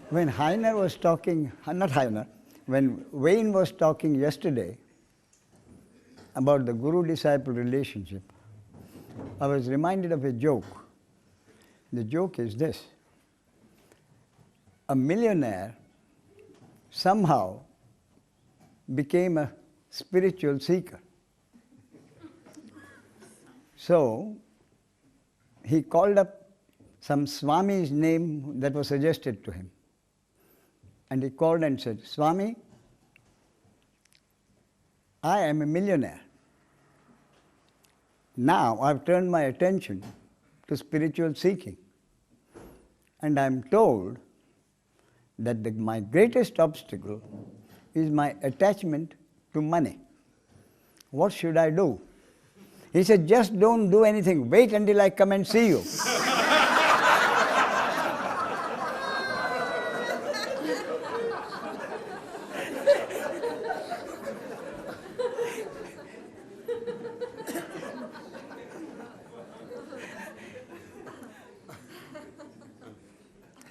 When Heiner was talking, not Heiner, when Wayne was talking yesterday about the guru-disciple relationship, I was reminded of a joke. The joke is this. A millionaire somehow became a spiritual seeker. So he called up some Swami's name that was suggested to him. And he called and said, Swami, I am a millionaire. Now I've turned my attention to spiritual seeking. And I'm told that my greatest obstacle is my attachment to money. What should I do? He said, just don't do anything. Wait until I come and see you.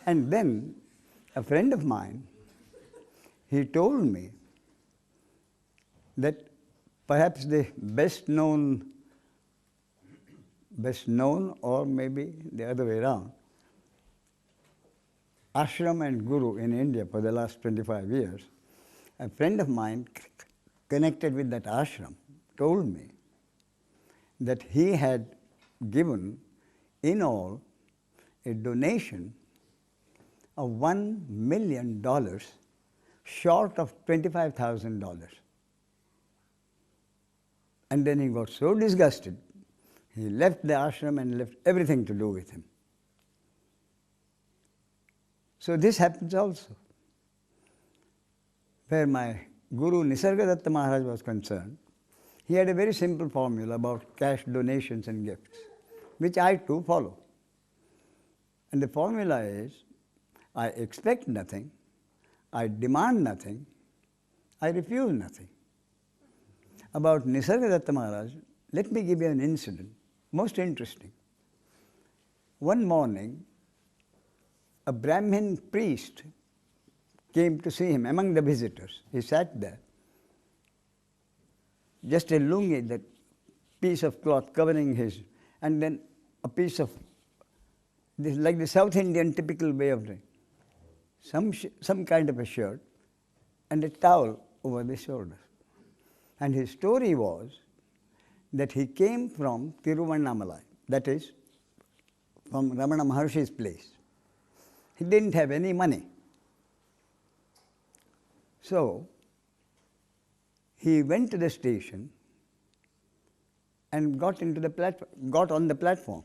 And then a friend of mine, he told me that perhaps the best known or maybe the other way around, ashram and guru in India for the last 25 years, a friend of mine connected with that ashram told me that he had given in all a donation of $1 million short of $25,000. And then he got so disgusted, he left the ashram and left everything to do with him. So this happens also. Where my Guru Nisargadatty Maharadje was concerned, he had a very simple formula about cash donations and gifts, which I too follow. And the formula is, I expect nothing, I demand nothing, I refuse nothing. About Nisargadatty Maharaj, let me give you an incident, most interesting. One morning, a Brahmin priest came to see him among the visitors. He sat there, just a lungi, that piece of cloth covering his, and then a piece of, this, like the South Indian typical way of doing, some kind of a shirt, and a towel over the shoulders. And his story was that he came from Tiruvannamalai, that is, from Ramana Maharshi's place. He didn't have any money. So he went to the station and got on the platform.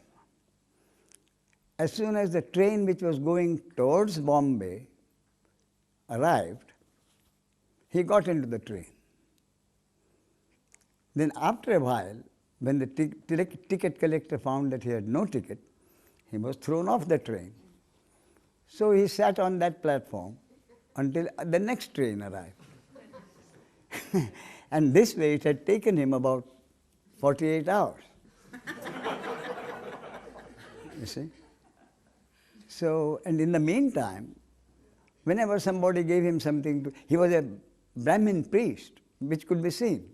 As soon as the train which was going towards Bombay arrived, he got into the train. Then after a while, when the ticket collector found that he had no ticket, he was thrown off the train. So he sat on that platform until the next train arrived. And this way it had taken him about 48 hours. You see? So, and in the meantime, whenever somebody gave him something, he was a Brahmin priest, which could be seen.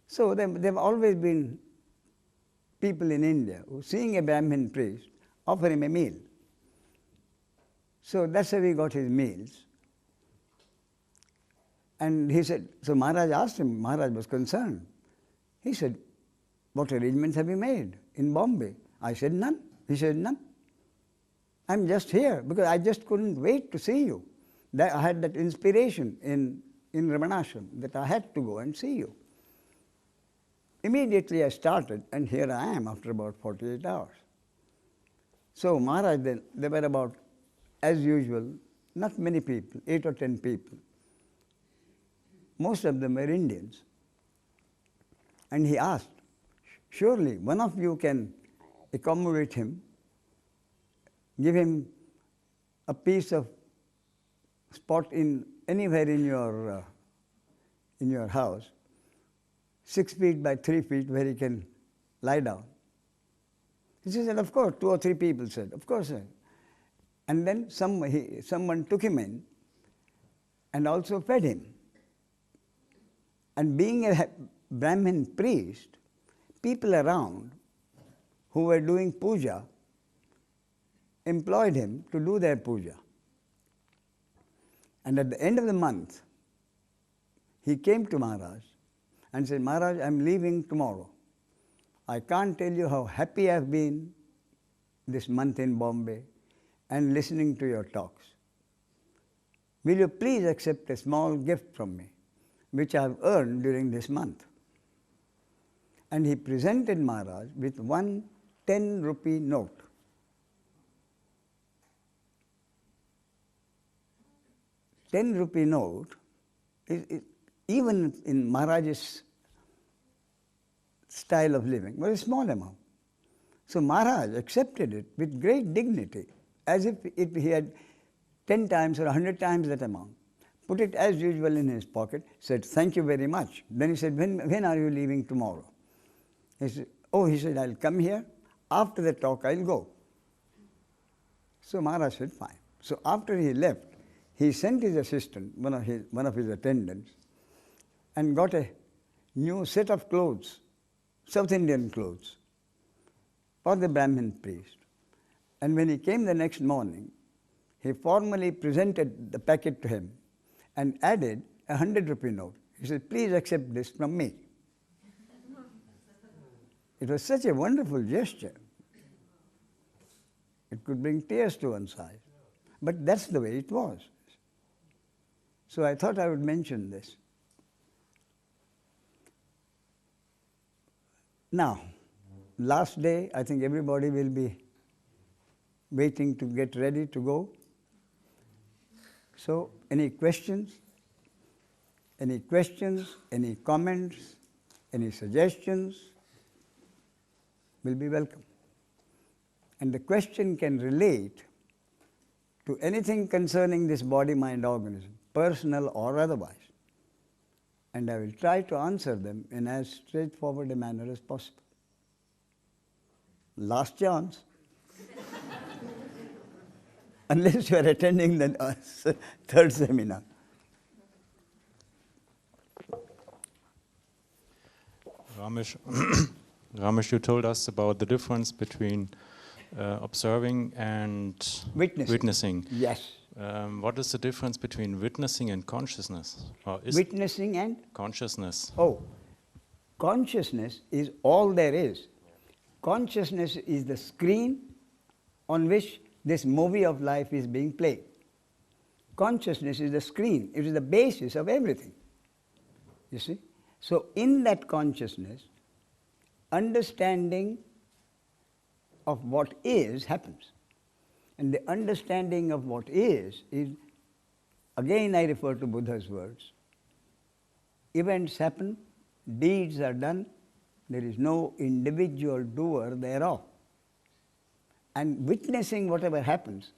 So there have always been people in India who, seeing a Brahmin priest, offer him a meal. So that's how he got his meals. And he said, so Maharaj asked him, Maharaj was concerned. He said, what arrangements have you made in Bombay? I said, none. He said, none. I'm just here because I just couldn't wait to see you. I had that inspiration in Ramanashram that I had to go and see you. Immediately I started, and here I am after about 48 hours. So Maharaj, then, there were about, as usual, not many people, 8 or 10 people. Most of them were Indians. And he asked, surely one of you can accommodate him, give him a piece of spot anywhere in your house, 6 feet by 3 feet, where he can lie down. He said, of course. 2 or 3 people said, of course, sir. And then someone took him in and also fed him. And being a Brahmin priest, people around who were doing puja employed him to do their puja. And at the end of the month, he came to Maharaj and said, Maharaj, I'm leaving tomorrow. I can't tell you how happy I've been this month in Bombay and listening to your talks. Will you please accept a small gift from me, which I've earned during this month? And he presented Maharaj with one 10-rupee note. ₹10 note is even in Maharaj's style of living, was a small amount. So Maharaj accepted it with great dignity, as if he had 10 times or 100 times that amount. Put it as usual in his pocket, said, thank you very much. Then he said, when are you leaving tomorrow? He said, I'll come here. After the talk, I'll go. So Maharaj said, fine. So after he left, he sent his assistant, one of his attendants, and got a new set of clothes, South Indian clothes, for the Brahmin priest. And when he came the next morning, he formally presented the packet to him and added a 100-rupee note. He said, please accept this from me. It was such a wonderful gesture. It could bring tears to one's eyes. But that's the way it was. So I thought I would mention this. Now, last day, I think everybody will be waiting to get ready to go. So, any questions? Any questions, any comments, any suggestions will be welcome. And the question can relate to anything concerning this body-mind organism, personal or otherwise. And I will try to answer them in as straightforward a manner as possible. Last chance. Unless you are attending the third seminar. Ramesh, you told us about the difference between observing and witnessing. Yes. What is the difference between witnessing and consciousness? Witnessing and? Consciousness. Oh, consciousness is all there is. Consciousness is the screen on which this movie of life is being played. Consciousness is the screen. It is the basis of everything. You see? So in that consciousness, understanding of what is happens. And the understanding of what is, again I refer to Buddha's words, events happen, deeds are done, there is no individual doer thereof. And witnessing whatever happens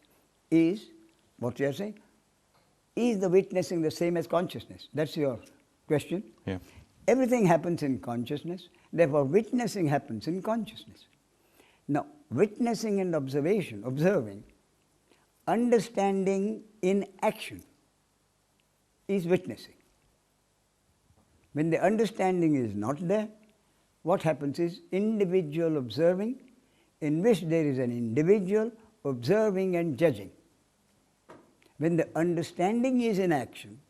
is, what you are saying, is the witnessing the same as consciousness? That's your question? Yeah. Everything happens in consciousness, therefore witnessing happens in consciousness. Now, witnessing and observing, understanding in action is witnessing. When the understanding is not there, what happens is individual observing, in which there is an individual observing and judging. When the understanding is in action,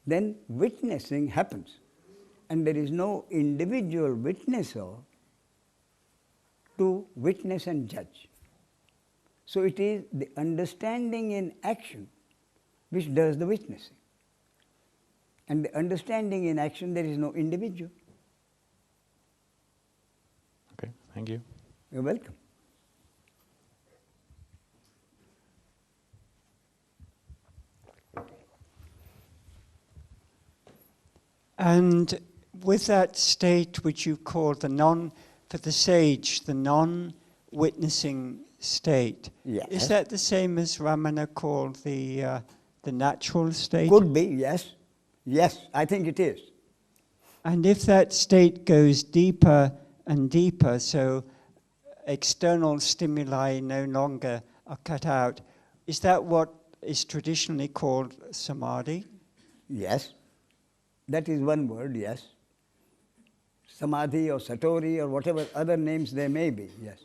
then witnessing happens. And there is no individual witnesser to witness and judge. So it is the understanding in action which does the witnessing. And the understanding in action, there is no individual. Okay, thank you. You're welcome. And with that state which you call for the sage, the non-witnessing state, Yes. is that the same as Ramana called the natural state? Could be, yes. Yes, I think it is. And if that state goes deeper and deeper, so external stimuli no longer are cut out. Is that what is traditionally called samadhi? Yes. That is one word, yes. Samadhi or satori or whatever other names they may be, yes.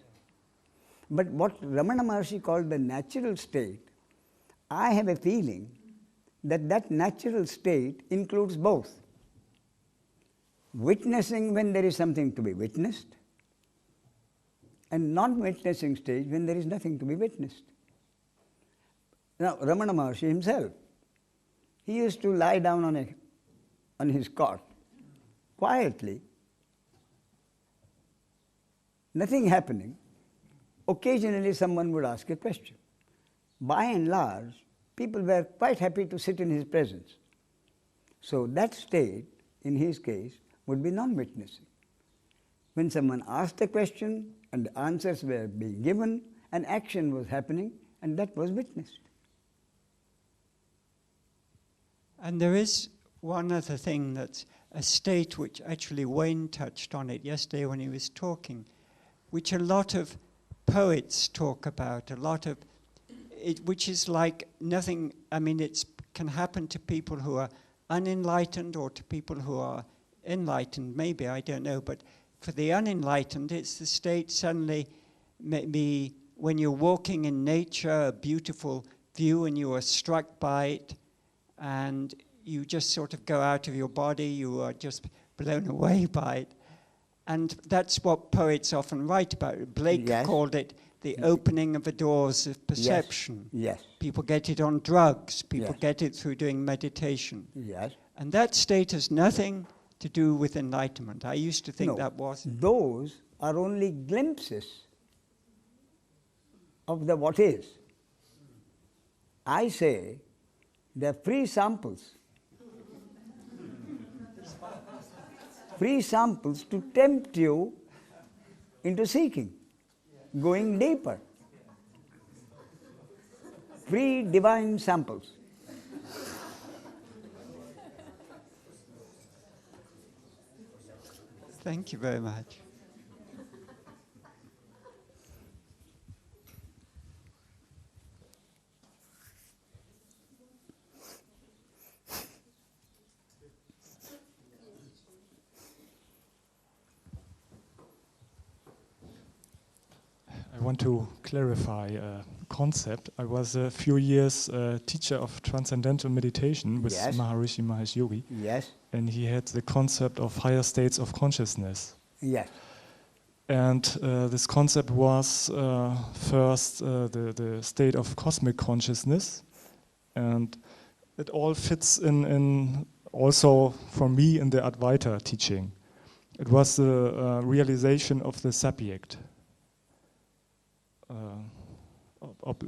But what Ramana Maharshi called the natural state, I have a feeling that that natural state includes both. Witnessing when there is something to be witnessed, and non-witnessing stage when there is nothing to be witnessed. Now, Ramana Maharshi himself, he used to lie down on his cot, quietly, nothing happening. Occasionally someone would ask a question. By and large, people were quite happy to sit in his presence. So that state, in his case, would be non-witnessing. When someone asked a question and the answers were being given, an action was happening and that was witnessed. And there is one other thing that's a state which actually Wayne touched on it yesterday when he was talking, which a lot of poets talk about, which is like nothing. I mean, it can happen to people who are unenlightened or to people who are enlightened, maybe, I don't know. But for the unenlightened, it's the state suddenly, maybe when you're walking in nature, a beautiful view, and you are struck by it, and you just sort of go out of your body, you are just blown away by it. And that's what poets often write about. Blake called it the opening of the doors of perception. Yes. People get it on drugs. People get it through doing meditation. Yes. And that state has nothing to do with enlightenment. I used to think that was. Those are only glimpses of the what is. I say they're free samples. Free samples to tempt you into seeking, going deeper. Free divine samples. Thank you very much. I want to clarify a concept. I was a few years teacher of transcendental meditation with Maharishi Mahesh Yogi. Yes. And he had the concept of higher states of consciousness. Yes. And this concept was first the state of cosmic consciousness. And it all fits in also for me in the Advaita teaching. It was the realization of the subject. Of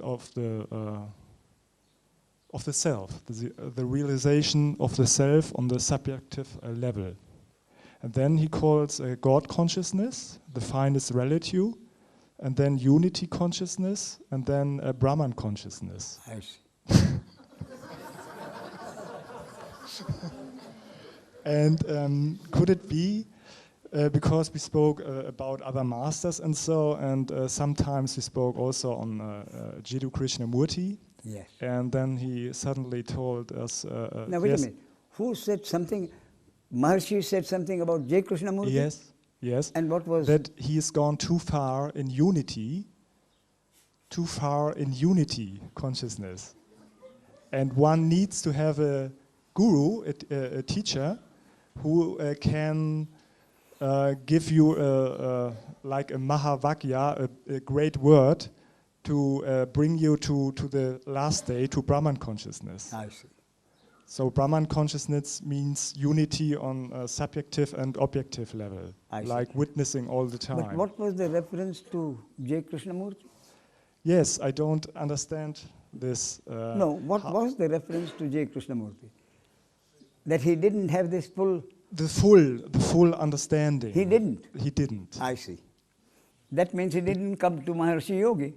the self, the realization of the self on the subjective level. And then he calls God consciousness, the finest reality, and then unity consciousness, and then Brahman consciousness. I see. And could it be, because we spoke about other masters and so, and sometimes we spoke also on Jiddu Krishnamurti. Yes. And then he suddenly told us... now wait a minute. Who said something? Maharshi said something about J. Krishnamurti? Yes, yes. And what was... That he's gone too far in unity consciousness. And one needs to have a guru, a teacher, who can... give you like a Mahavakya, a great word, to bring you to the last day, to Brahman consciousness. I see. So Brahman consciousness means unity on a subjective and objective level, like witnessing all the time. But what was the reference to J. Krishnamurti? Yes, I don't understand this. No, what was the reference to J. Krishnamurti? That he didn't have this full... The full understanding. He didn't? He didn't. I see. That means he didn't come to Maharshi Yogi.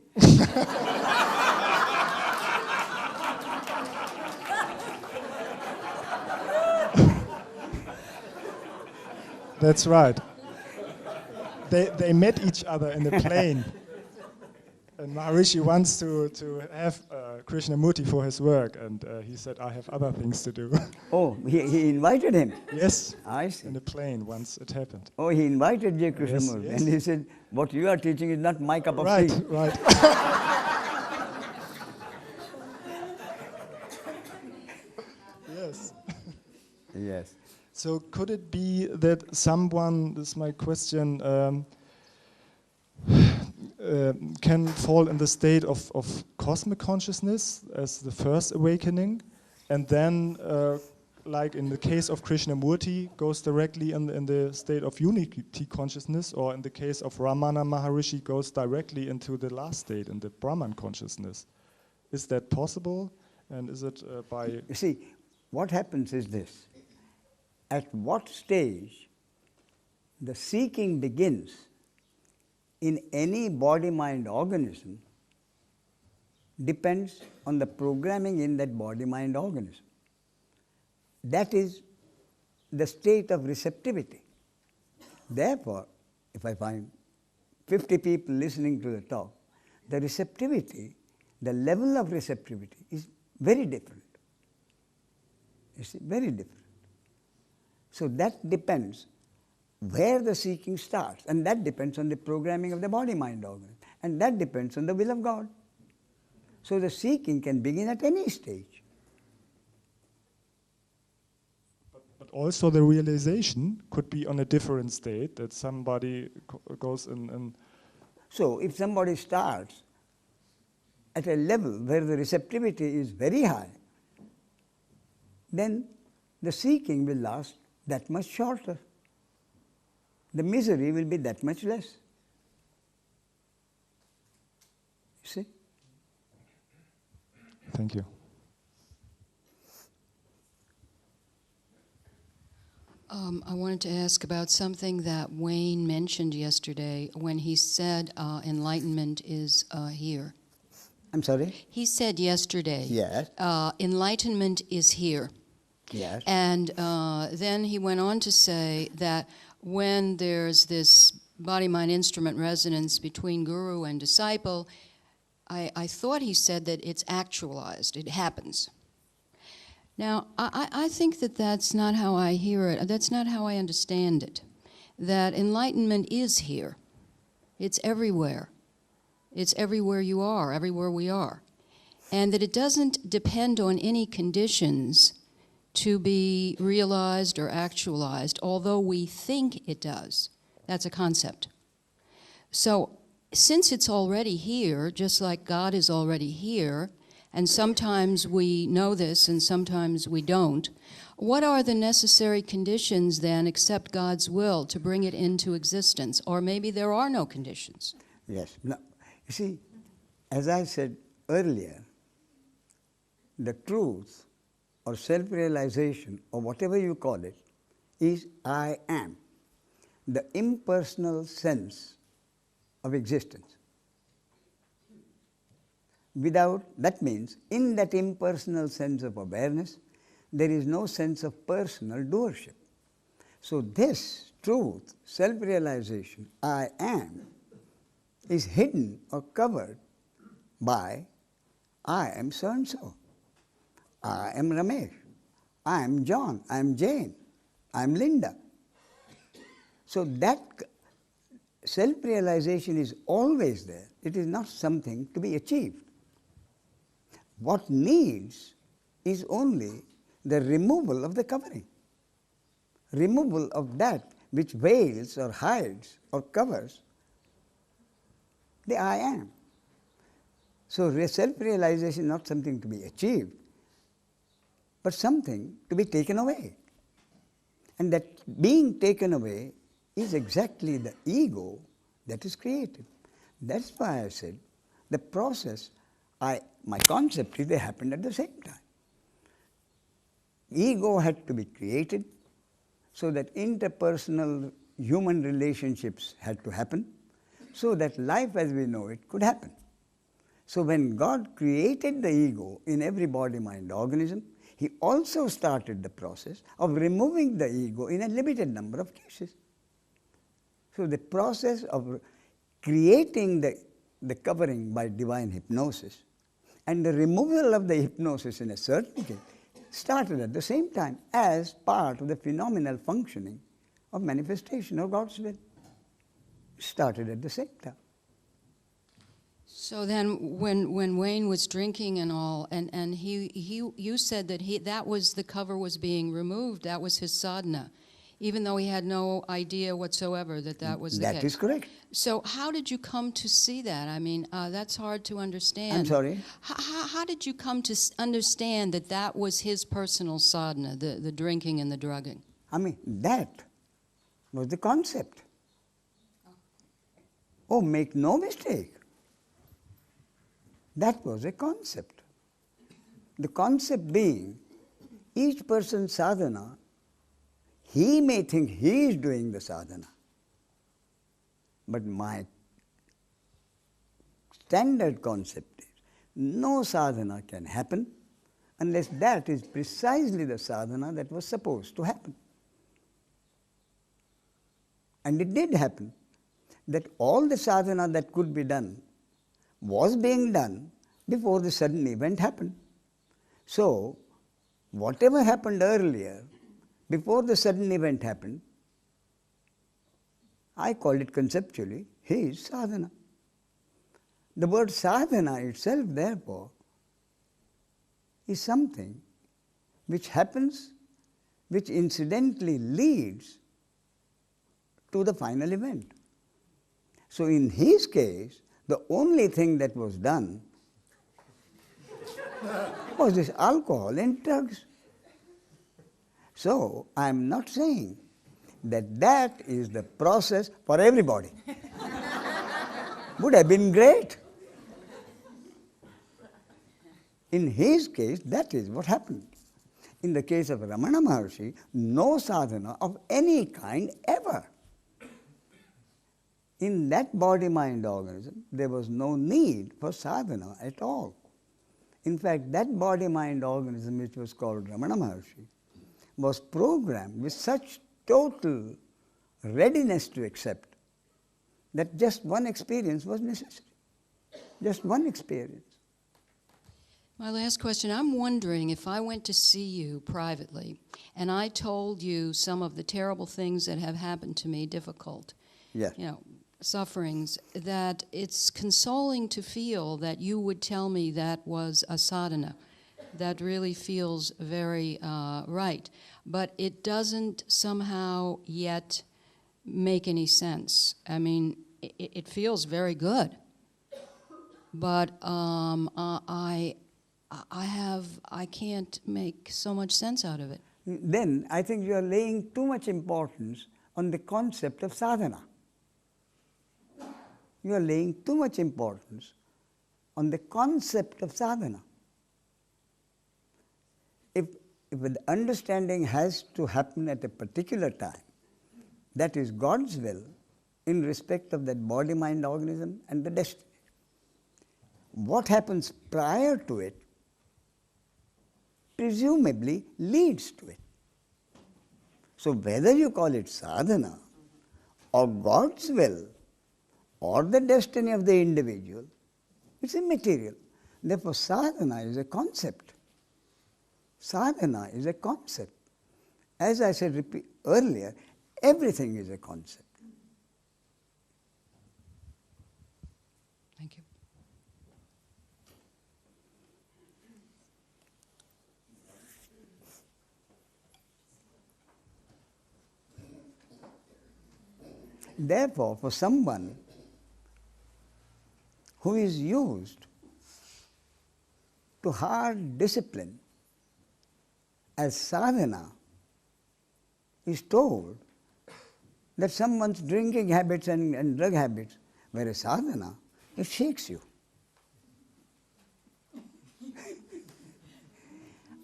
That's right. They met each other in a plane. And Maharishi wants to have Krishnamurti for his work, and he said, I have other things to do. Oh, he invited him? Yes. I see. In a plane once it happened. Oh, he invited J. Krishnamurti, Yes. and he said, what you are teaching is not my cup of Right, tea. right. Yes. Yes. So could it be that someone, this is my question, can fall in the state of cosmic consciousness as the first awakening, and then, like in the case of Krishnamurti, goes directly in the state of unity consciousness, or in the case of Ramana Maharishi, goes directly into the last state, in the Brahman consciousness? Is that possible? And is it by... You see, what happens is this. At what stage the seeking begins in any body-mind organism depends on the programming in that body-mind organism. That is the state of receptivity. Therefore, if I find 50 people listening to the talk, the receptivity, the level of receptivity is very different. You see, very different. So that depends where the seeking starts, and that depends on the programming of the body-mind organ, and that depends on the will of God. So the seeking can begin at any stage. But also the realization could be on a different state, that somebody goes in... So if somebody starts at a level where the receptivity is very high, then the seeking will last that much shorter. The misery will be that much less. You see? Thank you. I wanted to ask about something that Wayne mentioned yesterday when he said enlightenment is here. I'm sorry? He said yesterday, Yes. Enlightenment is here. Yes. And then he went on to say that when there's this body-mind instrument resonance between guru and disciple, I thought he said that it's actualized, it happens. Now, I think that that's not how I hear it, that's not how I understand it, that enlightenment is here. It's everywhere. It's everywhere you are, everywhere we are. And that it doesn't depend on any conditions to be realized or actualized, although we think it does. That's a concept. So, since it's already here, just like God is already here, and sometimes we know this and sometimes we don't, what are the necessary conditions then, except God's will, to bring it into existence? Or maybe there are no conditions. Yes. Now, you see, as I said earlier, the truth or self-realization, or whatever you call it, is I am, the impersonal sense of existence. That means, in that impersonal sense of awareness, there is no sense of personal doership. So this truth, self-realization, I am, is hidden or covered by I am so-and-so. I am Ramesh, I am John, I am Jane, I am Linda. So that self-realization is always there. It is not something to be achieved. What needs is only the removal of the covering, removal of that which veils or hides or covers the I am. So self-realization is not something to be achieved, but something to be taken away. And that being taken away is exactly the ego that is created. That's why I said the process, my concept is they happened at the same time. Ego had to be created so that interpersonal human relationships had to happen, so that life as we know it could happen. So when God created the ego in every body-mind organism, He also started the process of removing the ego in a limited number of cases. So the process of creating the the covering by divine hypnosis and the removal of the hypnosis in a certain case started at the same time as part of the phenomenal functioning of manifestation of God's will. Started at the same time. So then when Wayne was drinking and all, and you said that that was, the cover was being removed, that was his sadhana, even though he had no idea whatsoever that was the case. That is correct. So how did you come to see that? I mean, that's hard to understand. I'm sorry? How did you come to understand that was his personal sadhana, the drinking and the drugging? I mean, that was the concept. Oh, make no mistake. That was a concept. The concept being, each person's sadhana, he may think he is doing the sadhana. But my standard concept is, no sadhana can happen unless that is precisely the sadhana that was supposed to happen. And it did happen, that all the sadhana that could be done was being done before the sudden event happened. So, whatever happened earlier, before the sudden event happened, I call it conceptually his sadhana. The word sadhana itself, therefore, is something which happens, which incidentally leads to the final event. So in his case, the only thing that was done was this alcohol and drugs. So I am not saying that is the process for everybody. Would have been great. In his case, that is what happened. In the case of Ramana Maharshi, no sadhana of any kind ever. In that body-mind organism, there was no need for sadhana at all. In fact, that body-mind organism, which was called Ramana Maharshi, was programmed with such total readiness to accept that just one experience was necessary. Just one experience. My last question, I'm wondering if I went to see you privately and I told you some of the terrible things that have happened to me, difficult, Yes. Sufferings, that it's consoling to feel that you would tell me that was a sadhana. That really feels very right. But it doesn't somehow yet make any sense. I mean, it feels very good. But I can't make so much sense out of it. Then I think you are laying too much importance on the concept of sadhana. You are laying too much importance on the concept of sadhana. If the understanding has to happen at a particular time, that is God's will in respect of that body-mind organism and the destiny. What happens prior to it presumably leads to it. So whether you call it sadhana or God's will or the destiny of the individual, it's immaterial. Therefore, sadhana is a concept. Sadhana is a concept. As I said earlier, everything is a concept. Thank you. Therefore, for someone who is used to hard discipline, as sadhana, is told that someone's drinking habits and drug habits were a sadhana, it shakes you.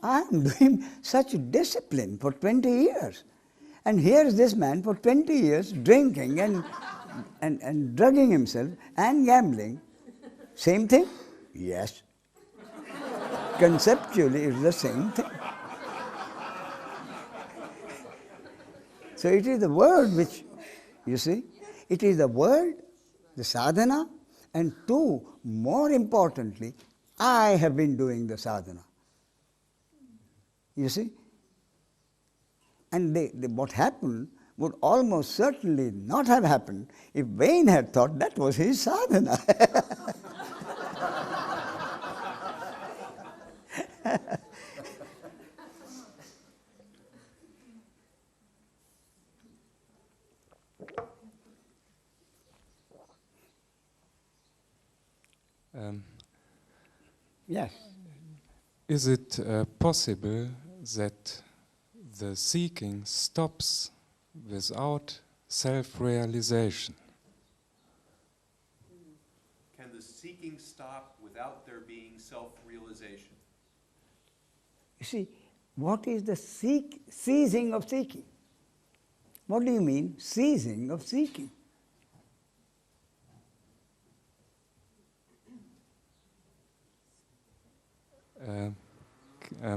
I am doing such discipline for 20 years. And here is this man for 20 years drinking and drugging himself and gambling. Same thing? Yes. Conceptually, it's the same thing. So it is the word which, you see, it is the word, the sadhana, And 2, more importantly, I have been doing the sadhana. You see? And what happened would almost certainly not have happened if Wayne had thought that was his sadhana. Yes. Is it possible that the seeking stops without self-realization? Can the seeking stop without there being self-realization? You see, what is the ceasing of seeking? What do you mean, ceasing of seeking?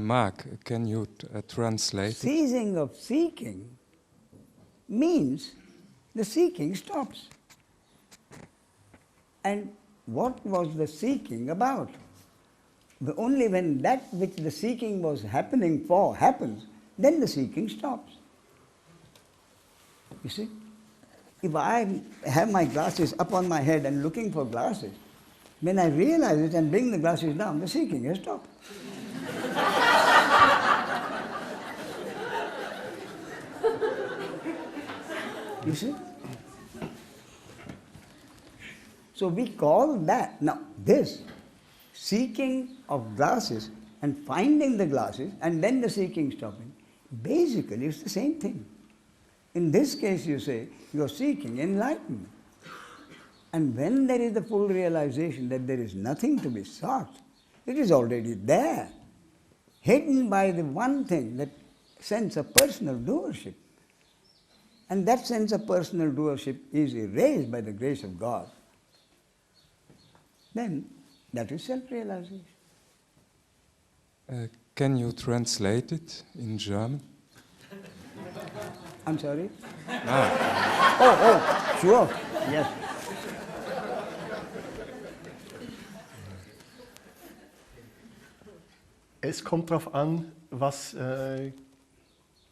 Mark, can you translate? Ceasing of seeking means the seeking stops. And what was the seeking about? Only when that which the seeking was happening for happens, then the seeking stops. You see? If I have my glasses up on my head and looking for glasses, when I realize it and bring the glasses down, the seeking has stopped. You see? So we call that, now this, seeking of glasses and finding the glasses and then the seeking stopping, basically it's the same thing. In this case you say, you are seeking enlightenment. And when there is the full realization that there is nothing to be sought, it is already there, hidden by the one thing, that sense of personal doership. And that sense of personal doership is erased by the grace of God. Then that is self-realization. Can you translate it in German? I'm sorry? Ah. Oh, sure, yes. Es kommt darauf an, was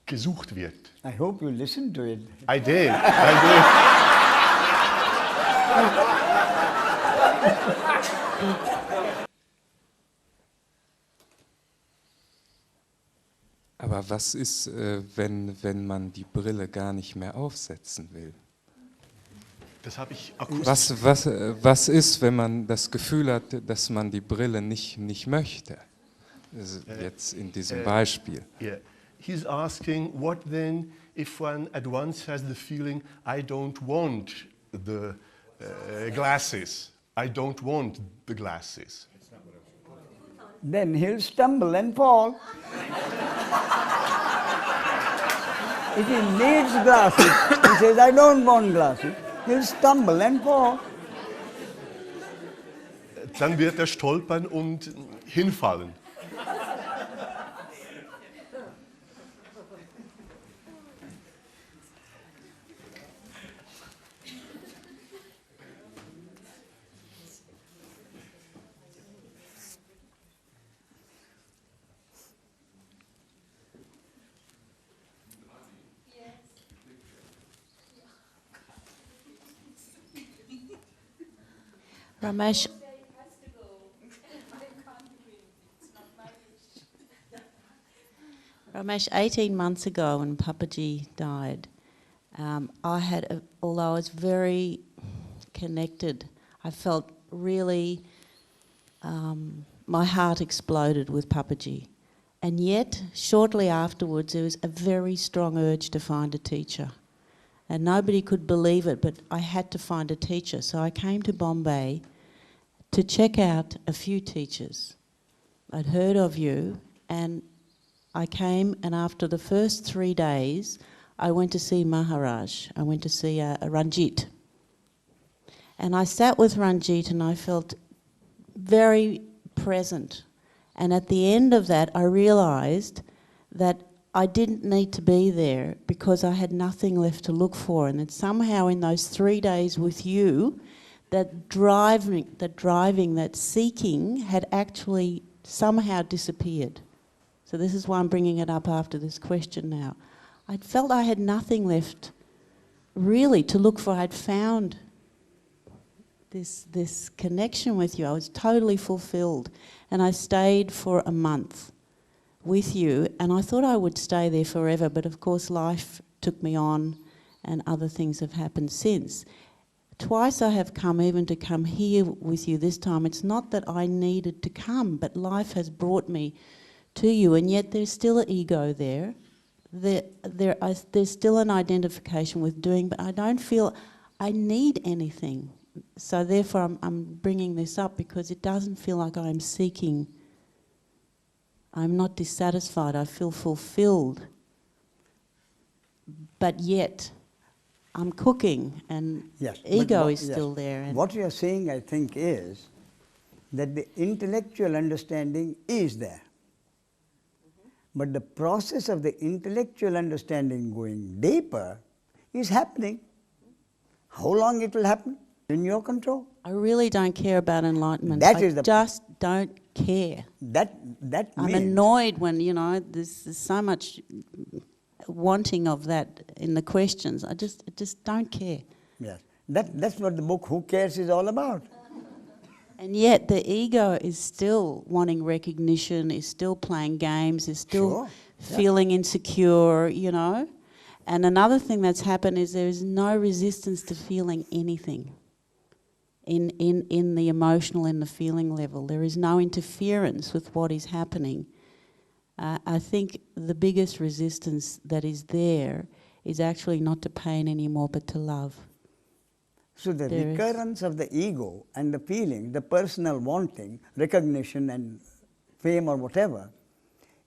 gesucht wird. I hope you listened to it. I did. Aber was ist, wenn man die Brille gar nicht mehr aufsetzen will? Das habe ich akustisch. Was ist, wenn man das Gefühl hat, dass man die Brille nicht möchte? Jetzt in diesem Beispiel. Yeah. He's asking, what then if one at once has the feeling, I don't want the glasses. I don't want the glasses. Then he'll stumble and fall. If he needs glasses, he says, I don't want glasses, he'll stumble and fall. Dann wird er stolpern und hinfallen. Ramesh, 18 months ago when Papaji died, although I was very connected, I felt really, my heart exploded with Papaji. And yet, shortly afterwards, there was a very strong urge to find a teacher. And nobody could believe it, but I had to find a teacher. So I came to Bombay to check out a few teachers. I'd heard of you, and I came, and after the first 3 days, I went to see Maharaj. I went to see Ranjit. And I sat with Ranjit, and I felt very present. And at the end of that, I realised that I didn't need to be there because I had nothing left to look for. And that somehow in those 3 days with you, that driving, that seeking had actually somehow disappeared. So this is why I'm bringing it up after this question now. I felt I had nothing left really to look for. I'd found this connection with you. I was totally fulfilled. And I stayed for a month with you, and I thought I would stay there forever, but of course life took me on and other things have happened since. Twice I have come, even to come here with you this time. It's not that I needed to come, but life has brought me to you, and yet there's still an ego there. There's still an identification with doing, but I don't feel I need anything. So therefore I'm bringing this up because it doesn't feel like I'm seeking. I'm not dissatisfied, I feel fulfilled. But yet I'm cooking and ego is still there. And what you are saying, I think, is that the intellectual understanding is there. But the process of the intellectual understanding going deeper is happening. How long it will happen? In your control. I really don't care about enlightenment. I just don't care. That I'm means annoyed when, there's so much wanting of that in the questions. I just don't care. Yes. That's what the book Who Cares is all about. And yet the ego is still wanting recognition, is still playing games, is still feeling insecure, And another thing that's happened is there is no resistance to feeling anything in the emotional, in the feeling level. There is no interference with what is happening. I think the biggest resistance that is there is actually not to pain anymore, but to love. So the recurrence of the ego and the feeling, the personal wanting, recognition and fame or whatever,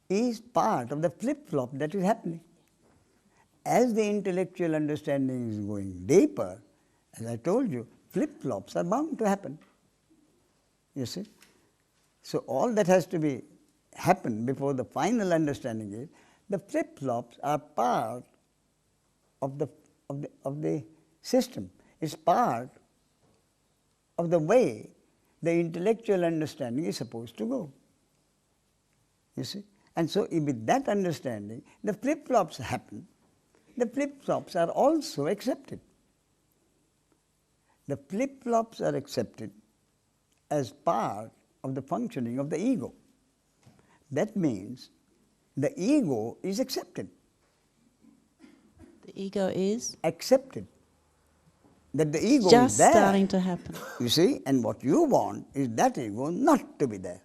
is part of the flip-flop that is happening. As the intellectual understanding is going deeper, as I told you, flip-flops are bound to happen. You see? So all that has to happen before the final understanding is, the flip-flops are part of the system. It's part of the way the intellectual understanding is supposed to go. You see? And so with that understanding, the flip-flops happen. The flip-flops are also accepted. The flip-flops are accepted as part of the functioning of the ego. That means the ego is accepted. The ego is? Accepted. That the ego just is there. Starting to happen. You see, and what you want is that ego not to be there.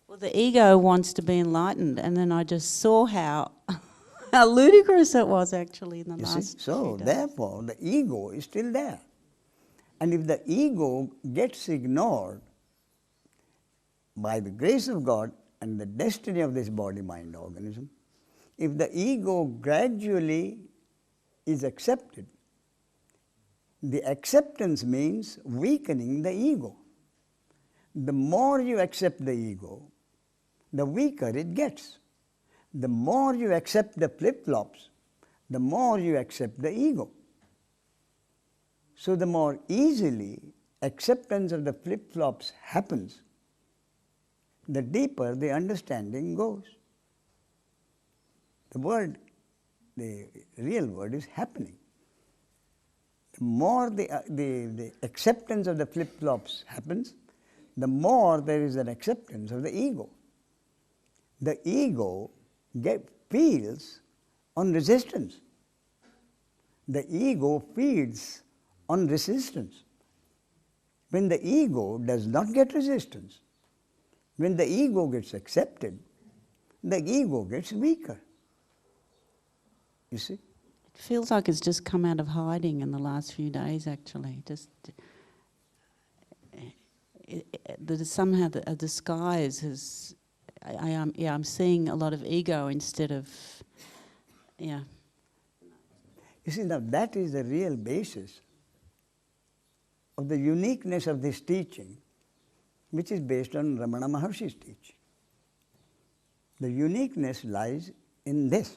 Well, the ego wants to be enlightened, and then I just saw how ludicrous it was actually in the last. So therefore, the ego is still there. And if the ego gets ignored by the grace of God and the destiny of this body-mind organism, if the ego gradually is accepted, the acceptance means weakening the ego. The more you accept the ego, the weaker it gets. The more you accept the flip-flops, the more you accept the ego. So the more easily acceptance of the flip-flops happens, the deeper the understanding goes. The real word is happening. The more the acceptance of the flip-flops happens, the more there is an acceptance of the ego. The ego feeds on resistance. The ego feeds on resistance. When the ego does not get resistance, when the ego gets accepted, the ego gets weaker. You see? It feels like it's just come out of hiding in the last few days, actually. Somehow a disguise has. I'm seeing a lot of ego instead of, You see, now that is the real basis of the uniqueness of this teaching, which is based on Ramana Maharshi's teaching. The uniqueness lies in this.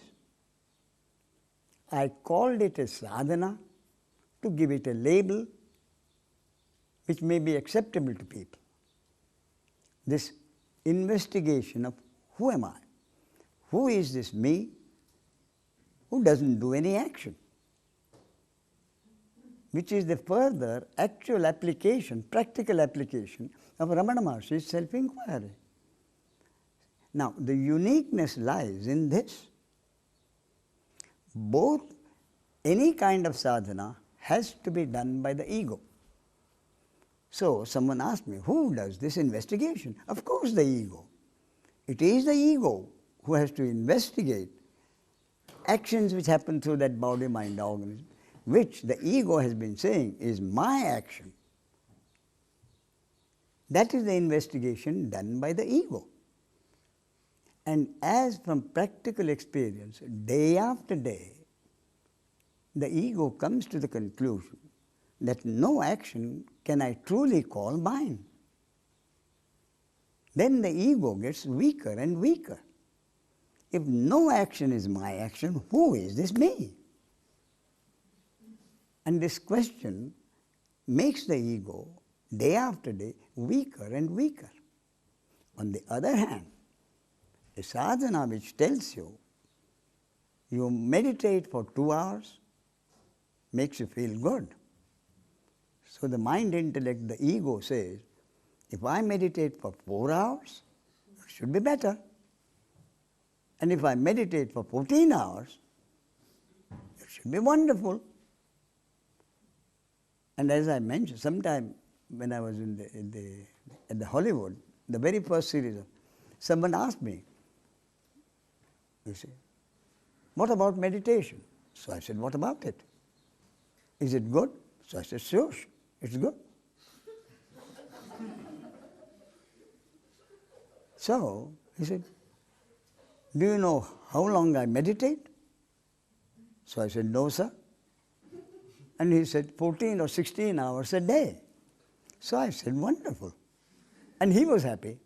I called it a sadhana to give it a label, which may be acceptable to people. This investigation of who am I? Who is this me who doesn't do any action? Which is the further actual application, practical application of Ramana Maharshi's self-inquiry. Now, the uniqueness lies in this. Both any kind of sadhana has to be done by the ego. So, someone asked me, who does this investigation? Of course, the ego. It is the ego who has to investigate actions which happen through that body, mind, organism, which the ego has been saying is my action. That is the investigation done by the ego. And as from practical experience, day after day, the ego comes to the conclusion that no action can I truly call mine. Then the ego gets weaker and weaker. If no action is my action, who is this me? And this question makes the ego, day after day, weaker and weaker. On the other hand, a sadhana which tells you, you meditate for 2 hours, makes you feel good. So the mind intellect, the ego says, if I meditate for 4 hours, it should be better. And if I meditate for 14 hours, it should be wonderful. And as I mentioned, sometime when I was at the Hollywood, the very first series, someone asked me, you see, what about meditation? So I said, what about it? Is it good? So I said, sure, it's good. So he said, do you know how long I meditate? So I said, no, sir. And he said, 14 or 16 hours a day. So I said, wonderful. And he was happy.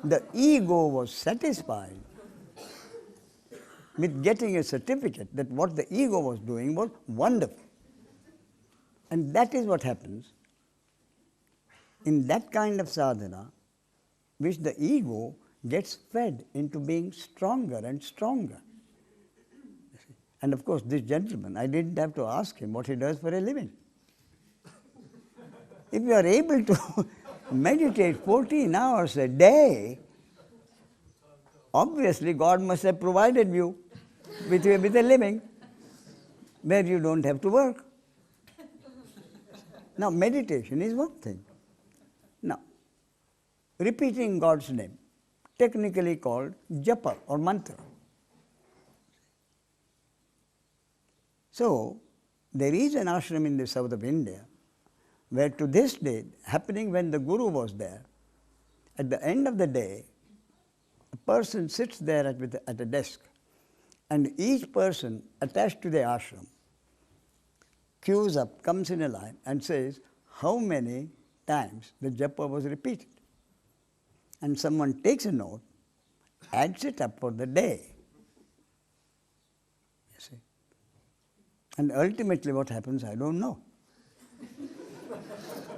The ego was satisfied with getting a certificate that what the ego was doing was wonderful. And that is what happens in that kind of sadhana, which the ego gets fed into being stronger and stronger. And of course, this gentleman, I didn't have to ask him what he does for a living. If you are able to meditate 14 hours a day, obviously God must have provided you with a living where you don't have to work. Now, meditation is one thing. Now, repeating God's name, technically called japa or mantra. So, there is an ashram in the south of India where to this day, happening when the Guru was there, at the end of the day, a person sits there at a desk, and each person attached to the ashram queues up, comes in a line and says how many times the japa was repeated. And someone takes a note, adds it up for the day. You see. And ultimately what happens, I don't know.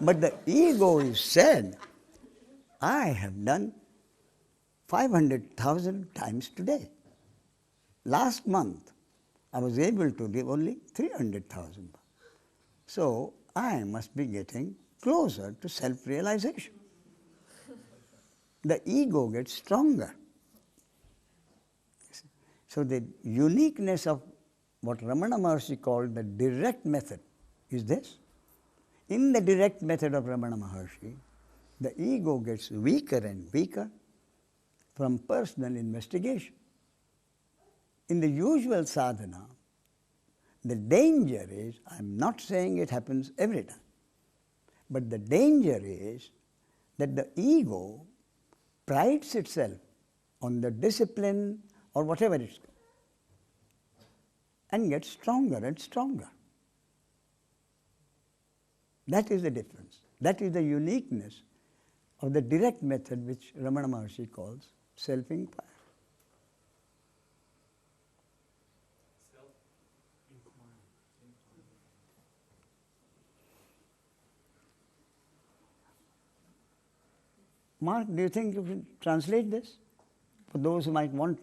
But the ego is said, I have done 500,000 times today. Last month, I was able to give only 300,000. So I must be getting closer to self-realization. The ego gets stronger. So the uniqueness of what Ramana Maharshi called the direct method is this. In the direct method of Ramana Maharshi, the ego gets weaker and weaker from personal investigation. In the usual sadhana, the danger is, I'm not saying it happens every time, but the danger is that the ego prides itself on the discipline or whatever it's called and gets stronger and stronger. That is the difference. That is the uniqueness of the direct method which Ramana Maharshi calls self-inquiry. Mark, do you think you can translate this for those who might want?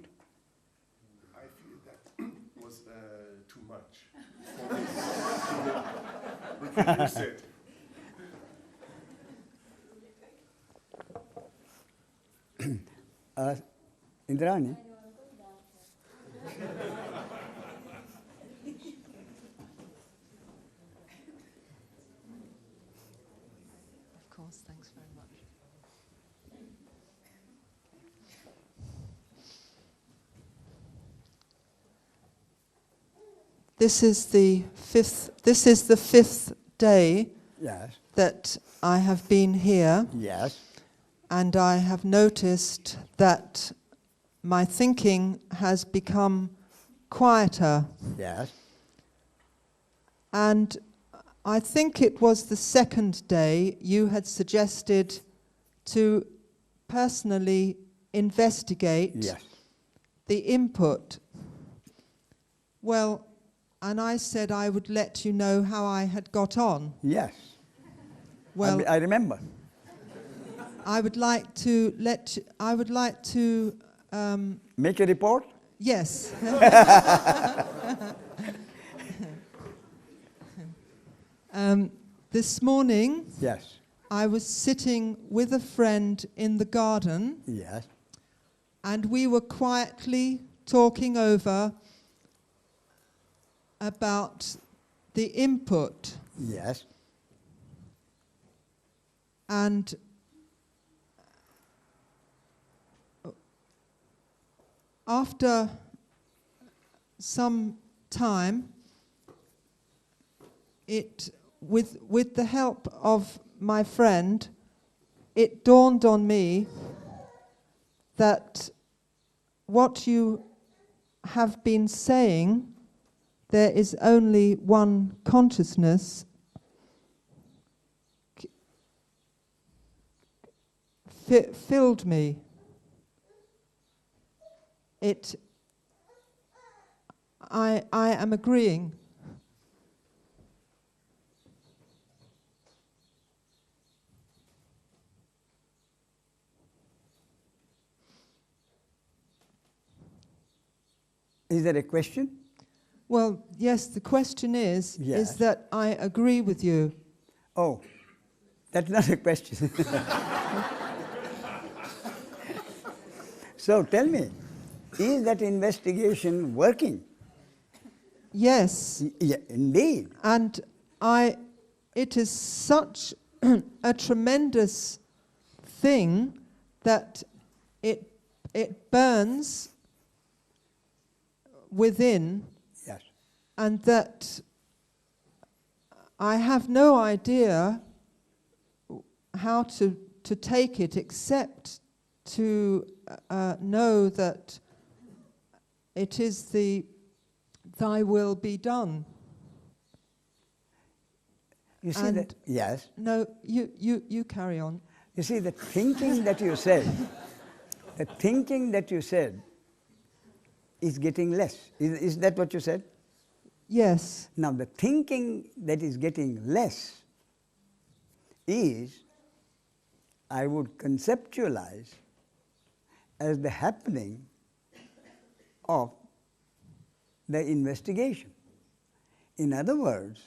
I feel that was too much for this to reproduce it. Indrani? Of course, thanks very much. This is the fifth day Yes. that I have been here. Yes. And I have noticed that my thinking has become quieter. Yes. And I think it was the second day you had suggested to personally investigate Yes. the input. Well, and I said I would let you know how I had got on. Yes. Well, I remember. I would like to Make a report? yes. This morning, Yes. I was sitting with a friend in the garden, Yes. and we were quietly talking over about the input. Yes. And after some time, with the help of my friend, it dawned on me that what you have been saying, there is only one consciousness, filled me. I am agreeing. Is there a question? Well, yes, the question is Yes. that I agree with you. Oh, that's not a question. So tell me, is that investigation working? Yes. Yeah, indeed. And it is such a tremendous thing that it burns within. Yes. And that I have no idea how to take it except to know that it is thy will be done. You see that? Yes. No, you carry on. You see, the thinking that you said, is getting less. Is that what you said? Yes. Now, the thinking that is getting less is, I would conceptualize as the happening of the investigation. In other words,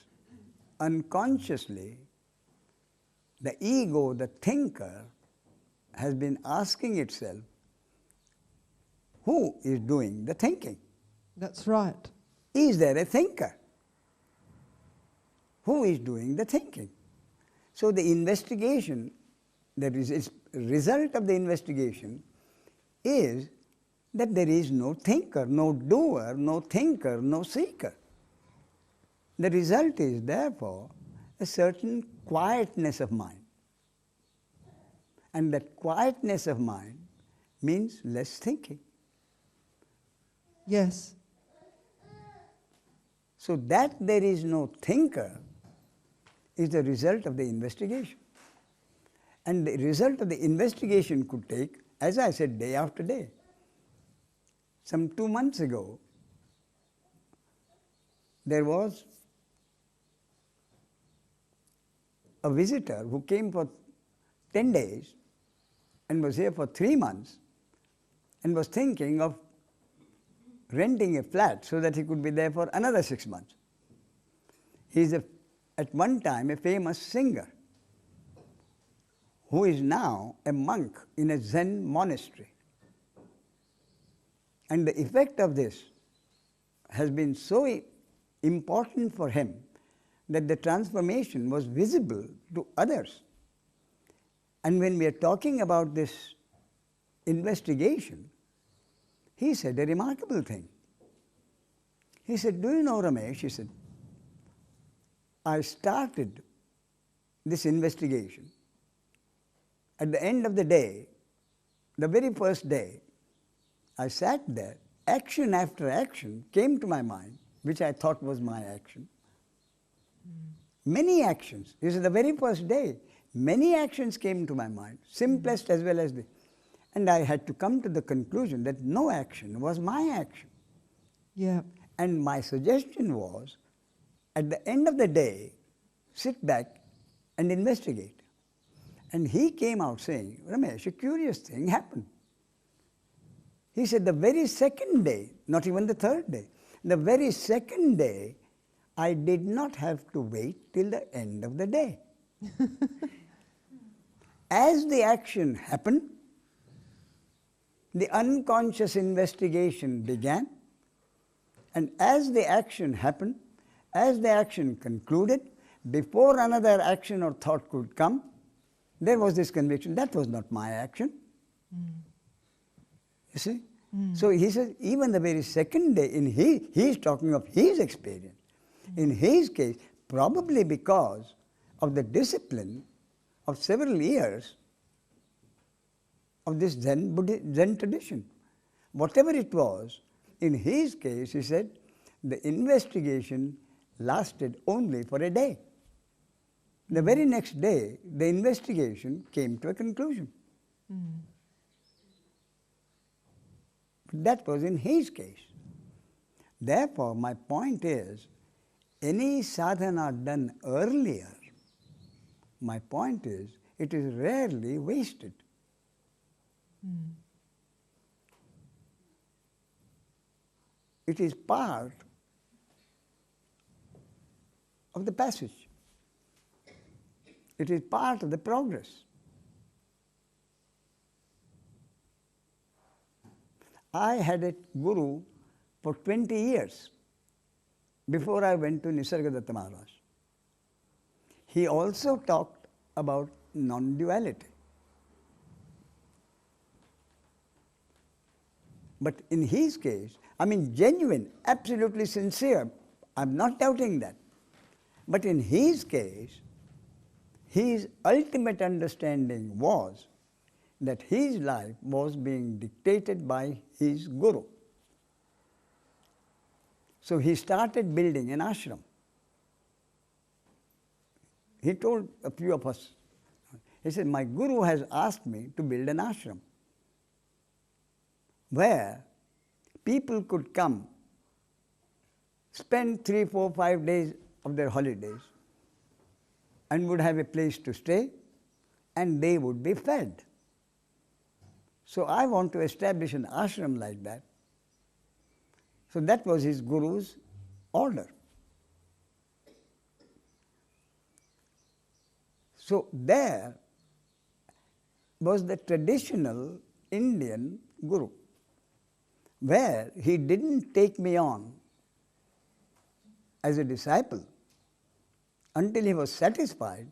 unconsciously, the ego, the thinker, has been asking itself, who is doing the thinking? That's right. Is there a thinker? Who is doing the thinking? So the investigation, the result of the investigation is that there is no thinker, no doer, no thinker, no seeker. The result is, therefore, a certain quietness of mind. And that quietness of mind means less thinking. Yes. So that there is no thinker is the result of the investigation. And the result of the investigation could take, as I said, day after day. Some 2 months ago, there was a visitor who came for 10 days and was here for 3 months and was thinking of renting a flat so that he could be there for another 6 months. He is at one time a famous singer who is now a monk in a Zen monastery. And the effect of this has been so important for him that the transformation was visible to others. And when we are talking about this investigation, he said a remarkable thing. He said, "Do you know, Ramesh," he said, "I started this investigation. At the end of the day, the very first day, I sat there, action after action came to my mind, which I thought was my action. Many actions. This is the very first day. Many actions came to my mind, simplest as well as the... And I had to come to the conclusion that no action was my action. Yeah. And my suggestion was, at the end of the day, sit back and investigate." And he came out saying, "Ramesh, a curious thing happened." He said, the very second day, not even the third day, the very second day, I did not have to wait till the end of the day. As the action happened, the unconscious investigation began, and as the action happened, as the action concluded, before another action or thought could come, there was this conviction, that was not my action. You see? So he says, even the very second day, he is talking of his experience. In his case, probably because of the discipline of several years of this Zen tradition. Whatever it was, in his case, he said, the investigation lasted only for a day. The very next day, the investigation came to a conclusion. That was in his case. Therefore, my point is, any sadhana done earlier, my point is, it is rarely wasted. It is part of the passage. It is part of the progress. I had a guru for 20 years before I went to Nisargadatta Maharaj. He also talked about non-duality. But in his case, I mean genuine, absolutely sincere, I'm not doubting that. But in his case, his ultimate understanding was that his life was being dictated by his guru. So he started building an ashram. He told a few of us, he said, my guru has asked me to build an ashram where people could come, spend 3, 4, 5 days of their holidays and would have a place to stay and they would be fed. So I want to establish an ashram like that. So that was his guru's order. So there was the traditional Indian guru, where he didn't take me on as a disciple until he was satisfied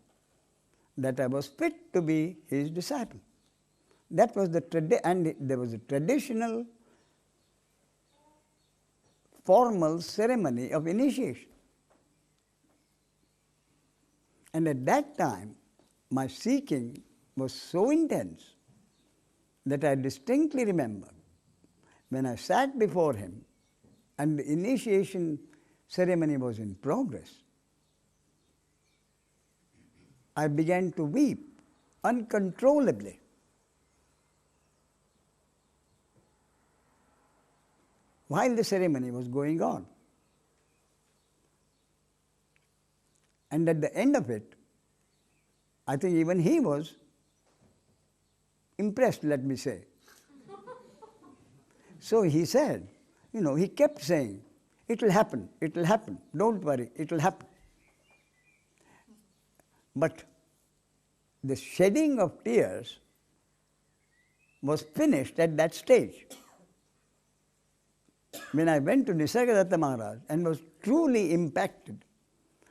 that I was fit to be his disciple. That was the and there was a traditional formal ceremony of initiation. And at that time, my seeking was so intense that I distinctly remember when I sat before him and the initiation ceremony was in progress, I began to weep uncontrollably. While the ceremony was going on. And at the end of it, I think even he was impressed, let me say. So he said, he kept saying, it will happen, don't worry, it will happen. But the shedding of tears was finished at that stage. When I went to Nisargadatta Maharaj and was truly impacted,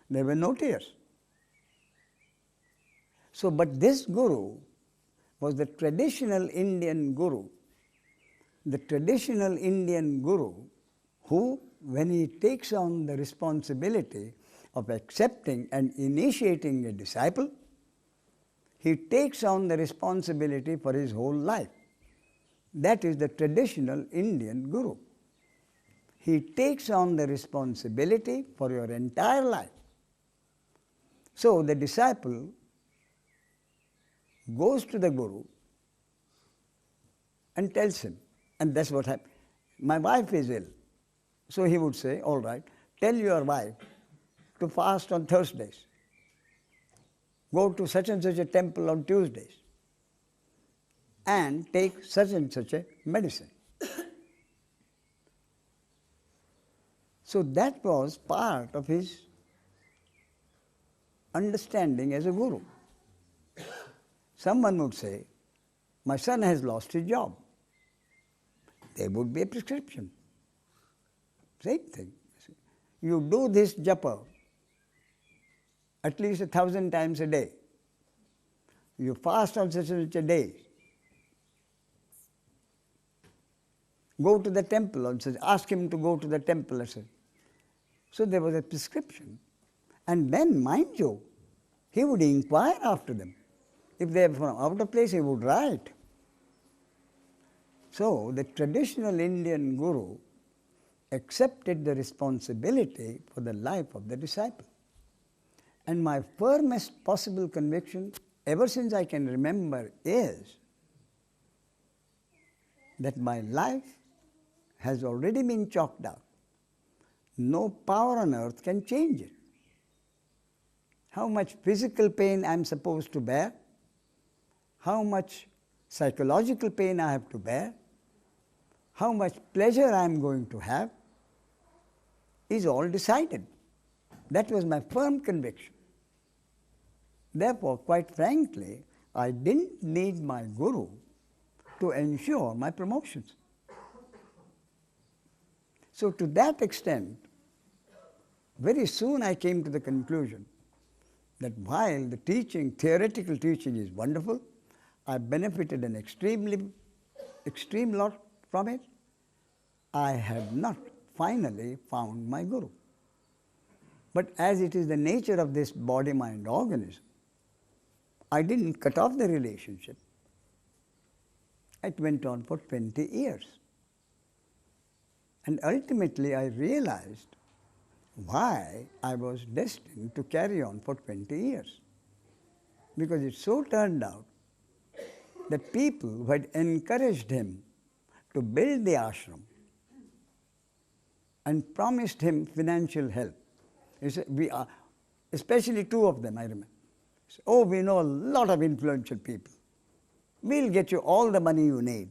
there were no tears. So, but this guru was the traditional Indian guru. The traditional Indian guru who, when he takes on the responsibility of accepting and initiating a disciple, he takes on the responsibility for his whole life. That is the traditional Indian guru. He takes on the responsibility for your entire life. So the disciple goes to the guru and tells him, and that's what happened. My wife is ill. So he would say, all right, tell your wife to fast on Thursdays. Go to such and such a temple on Tuesdays and take such and such a medicine. So that was part of his understanding as a guru. Someone would say, my son has lost his job. There would be a prescription. Same thing. You do this japa at least 1,000 times a day. You fast on such and such a day. Go to the temple and ask him to go to the temple. So there was a prescription. And then, mind you, he would inquire after them. If they were from out of place, he would write. So the traditional Indian guru accepted the responsibility for the life of the disciple. And my firmest possible conviction, ever since I can remember, is that my life has already been chalked out. No power on earth can change it. How much physical pain I am supposed to bear, how much psychological pain I have to bear, how much pleasure I am going to have, is all decided. That was my firm conviction. Therefore, quite frankly, I didn't need my guru to ensure my promotions. So to that extent, very soon I came to the conclusion that while the teaching, theoretical teaching is wonderful, I benefited an extreme lot from it, I had not finally found my guru. But as it is the nature of this body-mind organism, I didn't cut off the relationship. It went on for 20 years. And ultimately I realized why I was destined to carry on for 20 years. Because it so turned out that people who had encouraged him to build the ashram and promised him financial help, especially two of them, I remember. Oh, we know a lot of influential people. We'll get you all the money you need.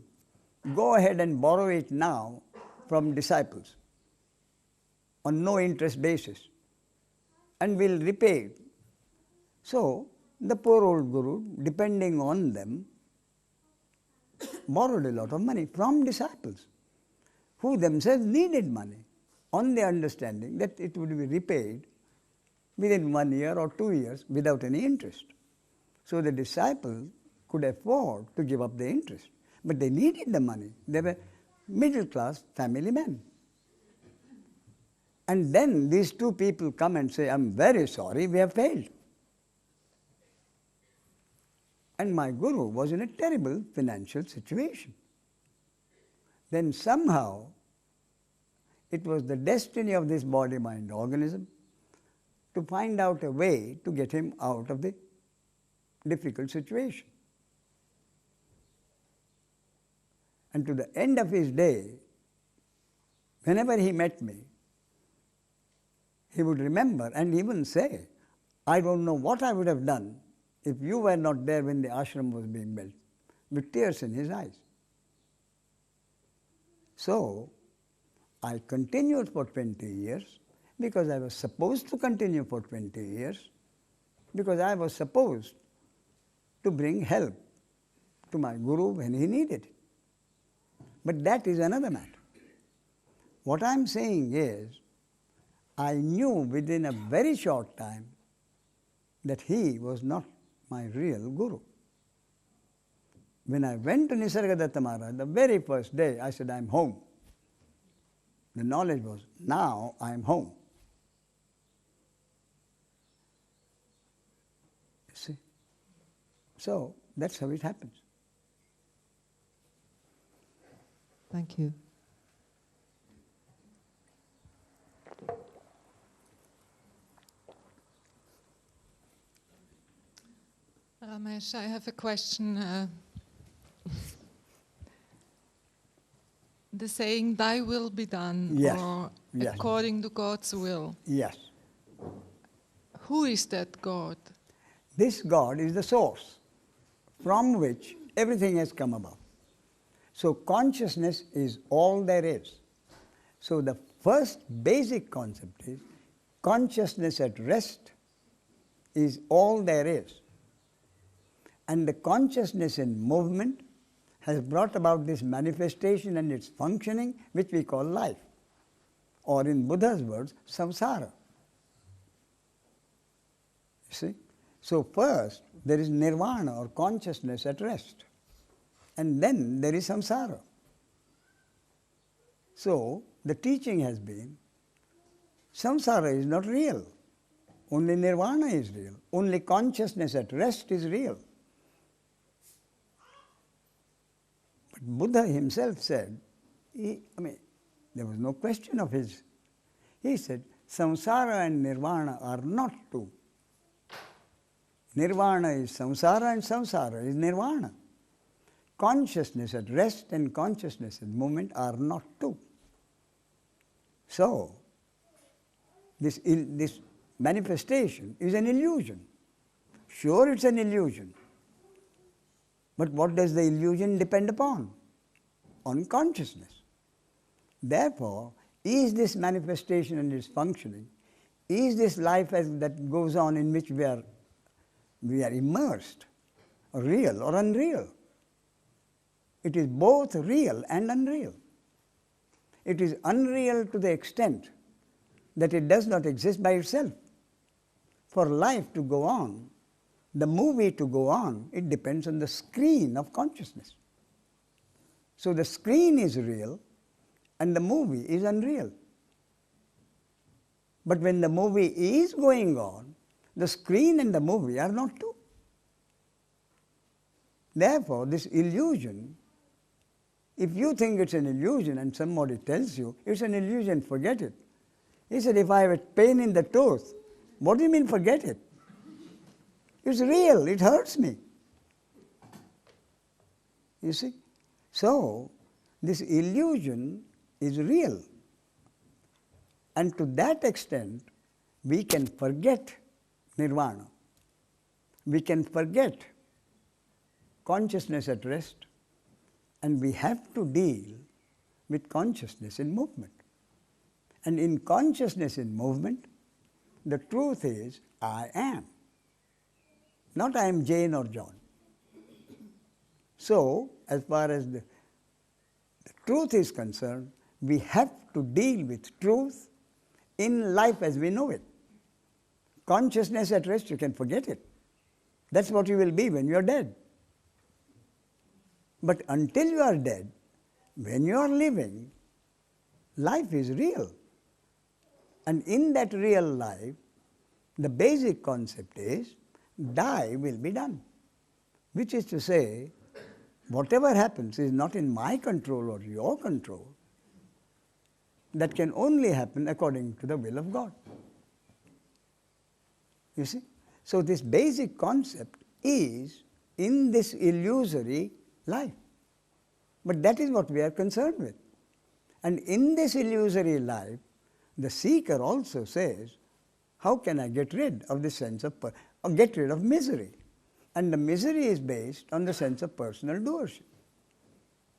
Go ahead and borrow it now from disciples on no interest basis, and we'll repay it. So the poor old guru, depending on them, borrowed a lot of money from disciples who themselves needed money on the understanding that it would be repaid within 1 year or 2 years without any interest. So the disciples could afford to give up the interest, but they needed the money. They were middle-class family men. And then these two people come and say, I'm very sorry, we have failed. And my guru was in a terrible financial situation. Then somehow, it was the destiny of this body-mind organism to find out a way to get him out of the difficult situation. And to the end of his day, whenever he met me, he would remember and even say, I don't know what I would have done if you were not there when the ashram was being built. with tears in his eyes. So, I continued for 20 years because I was supposed to continue for 20 years because I was supposed to bring help to my Guru when he needed it. But that is another matter. What I am saying is, I knew within a very short time that he was not my real Guru. When I went to Nisargadatta Maharaj, the very first day, I said, I am home. The knowledge was, now I am home. You see? So, that's how it happens. Thank you. Ramesh, I have a question. The saying, thy will be done, yes. or yes. according to God's will. Yes. Who is that God? This God is the source from which everything has come about. So consciousness is all there is. So the first basic concept is consciousness at rest is all there is. And the consciousness in movement has brought about this manifestation and its functioning, which we call life, or in Buddha's words, samsara. You see? So first, there is nirvana or consciousness at rest, and then there is samsara. So the teaching has been, samsara is not real, only nirvana is real, only consciousness at rest is real. Buddha himself said, there was no question of his. He said, samsara and nirvana are not two. Nirvana is samsara and samsara is nirvana. Consciousness at rest and consciousness at movement are not two. So, this manifestation is an illusion. Sure, it's an illusion. But what does the illusion depend upon? On consciousness. Therefore, is this manifestation and its functioning, is this life that goes on in which we are immersed, real or unreal? It is both real and unreal. It is unreal to the extent that it does not exist by itself. For life to go on, the movie to go on, it depends on the screen of consciousness. So the screen is real and the movie is unreal. But when the movie is going on, the screen and the movie are not two. Therefore, this illusion, if you think it's an illusion and somebody tells you it's an illusion, forget it. He said, if I have a pain in the tooth, what do you mean forget it? It's real, it hurts me. You see? So, this illusion is real. And to that extent, we can forget nirvana. We can forget consciousness at rest, and we have to deal with consciousness in movement. And in consciousness in movement, the truth is, I am. Not I am Jane or John. So, as far as the truth is concerned, we have to deal with truth in life as we know it. Consciousness at rest, you can forget it. That's what you will be when you are dead. But until you are dead, when you are living, life is real. And in that real life, the basic concept is, thy will be done. Which is to say, whatever happens is not in my control or your control. That can only happen according to the will of God. You see? So this basic concept is in this illusory life. But that is what we are concerned with. And in this illusory life, the seeker also says, how can I get rid of this sense of, or get rid of misery? And the misery is based on the sense of personal doership.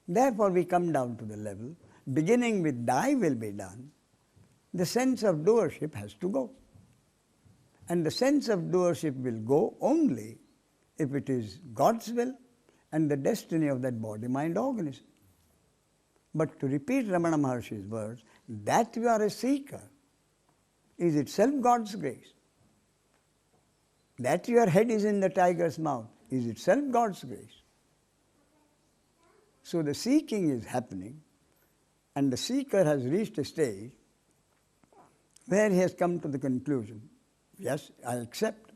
Therefore, we come down to the level, beginning with thy will be done, the sense of doership has to go. And the sense of doership will go only if it is God's will and the destiny of that body-mind organism. But to repeat Ramana Maharshi's words, that you are a seeker is itself God's grace. That your head is in the tiger's mouth is itself God's grace. So the seeking is happening, and the seeker has reached a stage where he has come to the conclusion, yes, I accept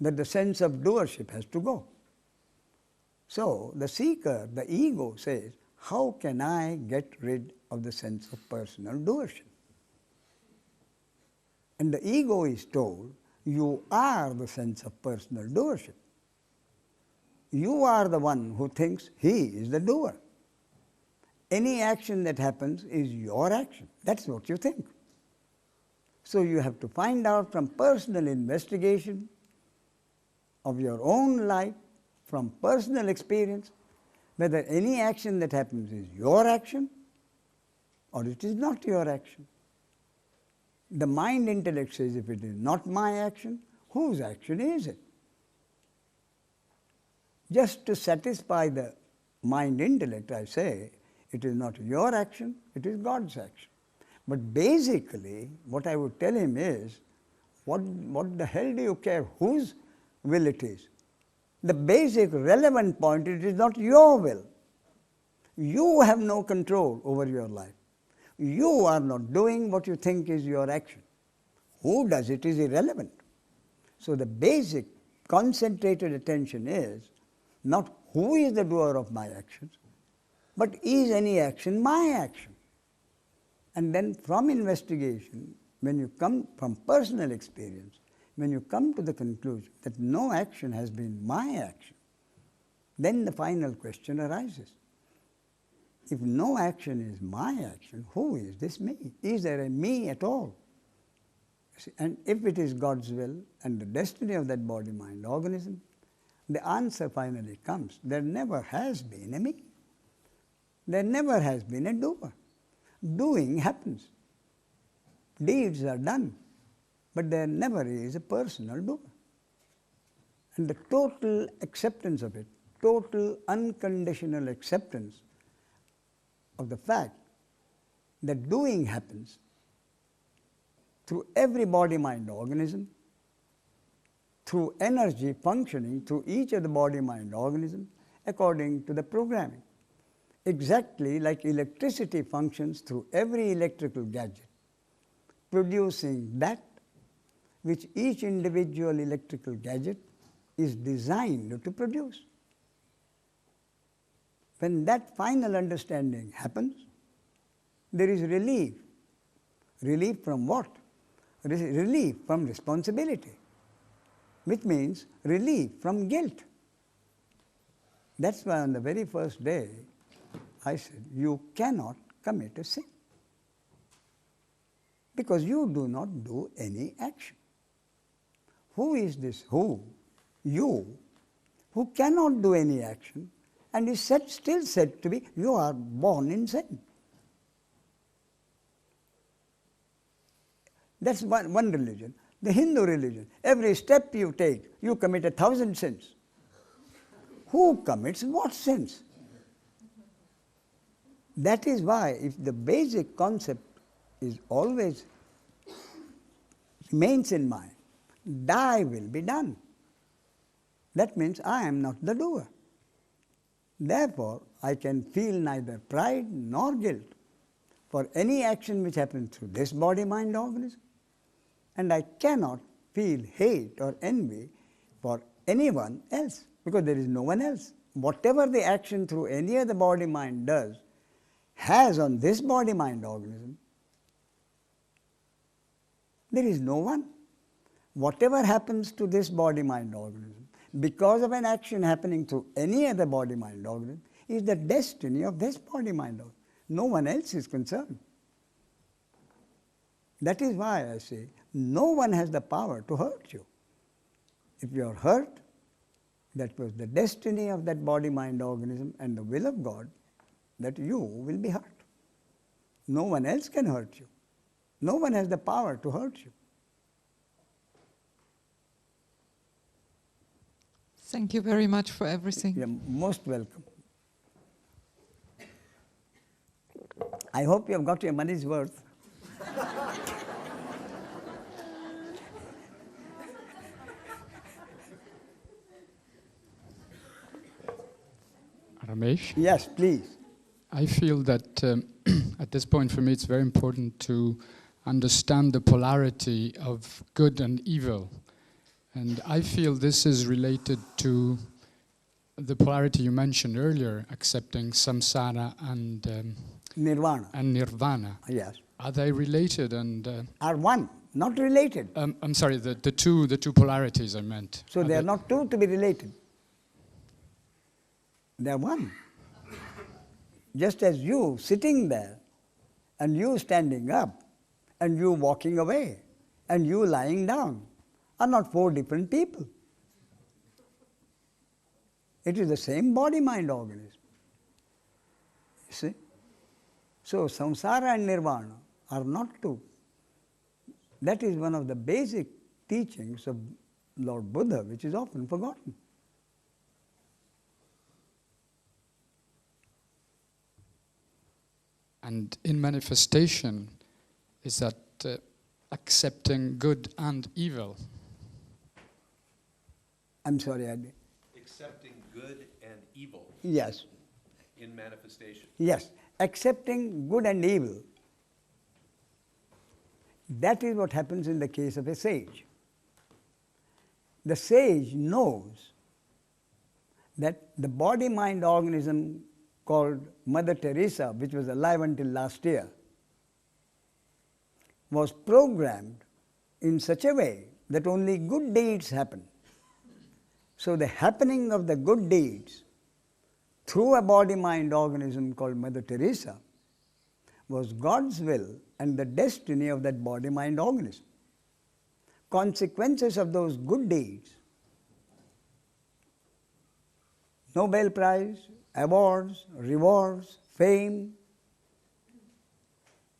that the sense of doership has to go. So the seeker, the ego, says, how can I get rid of the sense of personal doership? And the ego is told, you are the sense of personal doership. You are the one who thinks he is the doer. Any action that happens is your action. That's what you think. So you have to find out from personal investigation of your own life, from personal experience, whether any action that happens is your action or it is not your action. The mind intellect says, if it is not my action, whose action is it? Just to satisfy the mind intellect, I say, it is not your action, it is God's action. But basically, what I would tell him is, what the hell do you care whose will it is? The basic relevant point, it is not your will. You have no control over your life. You are not doing what you think is your action. Who does it is irrelevant. So the basic concentrated attention is not who is the doer of my actions, but is any action my action? And then from investigation, when you come from personal experience, when you come to the conclusion that no action has been my action, then the final question arises. If no action is my action, who is this me? Is there a me at all? And if it is God's will and the destiny of that body-mind organism, the answer finally comes. There never has been a me. There never has been a doer. Doing happens. Deeds are done, but there never is a personal doer. And the total acceptance of it, total unconditional acceptance of the fact that doing happens through every body-mind organism, through energy functioning through each of the body-mind organisms according to the programming. Exactly like electricity functions through every electrical gadget, producing that which each individual electrical gadget is designed to produce. When that final understanding happens, there is relief. Relief from what? Relief from responsibility, which means relief from guilt. That's why on the very first day, I said, you cannot commit a sin because you do not do any action. Who is this who? You, who cannot do any action and is still said to be, you are born in sin. That's one religion. The Hindu religion, every step you take, you commit 1,000 sins. Who commits what sins? That is why, if the basic concept is always remains in mind, thy will be done. That means I am not the doer. Therefore, I can feel neither pride nor guilt for any action which happens through this body-mind organism, and I cannot feel hate or envy for anyone else because there is no one else. Whatever the action through any of the body-mind does has on this body-mind organism, there is no one. Whatever happens to this body-mind organism, because of an action happening through any other body-mind organism, is the destiny of this body-mind organism. No one else is concerned. That is why I say, no one has the power to hurt you. If you are hurt, That was the destiny of that body-mind organism and the will of God that you will be hurt. No one else can hurt you. No one has the power to hurt you. Thank you very much for everything. You're most welcome. I hope you have got your money's worth. Ramesh? Yes, please. I feel that at this point for me it's very important to understand the polarity of good and evil. And I feel this is related to the polarity you mentioned earlier, accepting samsara and nirvana. Yes. Are they related and are one, not related? I'm sorry, the two polarities I meant. So they are not two to be related. They are one. Just as you sitting there and you standing up and you walking away and you lying down are not four different people. It is the same body-mind organism. You see? So samsara and nirvana are not two. That is one of the basic teachings of Lord Buddha, which is often forgotten. And in manifestation, is that accepting good and evil? I'm sorry, I did. Accepting good and evil. Yes. In manifestation. Yes. Accepting good and evil. That is what happens in the case of a sage. The sage knows that the body-mind organism called Mother Teresa, which was alive until last year, was programmed in such a way that only good deeds happen. So the happening of the good deeds through a body-mind organism called Mother Teresa was God's will and the destiny of that body-mind organism. Consequences of those good deeds, Nobel Prize, awards, rewards, fame,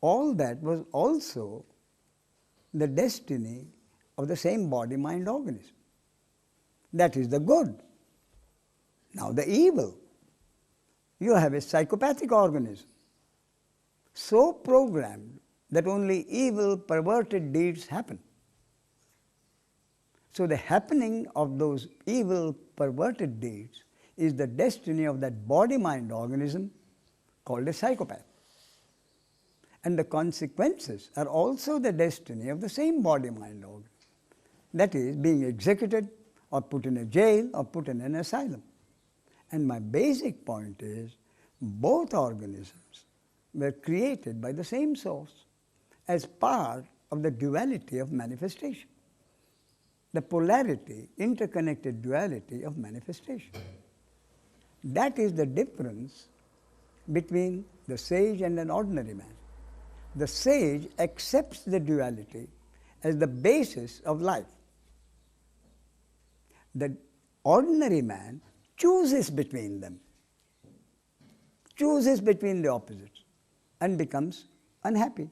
all that was also the destiny of the same body-mind organism. That is the good. Now the evil. You have a psychopathic organism, so programmed that only evil, perverted deeds happen. So the happening of those evil, perverted deeds is the destiny of that body-mind organism called a psychopath. And the consequences are also the destiny of the same body-mind organism. That is, being executed or put in a jail or put in an asylum. And my basic point is, both organisms were created by the same source as part of the duality of manifestation. The polarity, interconnected duality of manifestation. That is the difference between the sage and an ordinary man. The sage accepts the duality as the basis of life. The ordinary man chooses between them, chooses between the opposites, and becomes unhappy.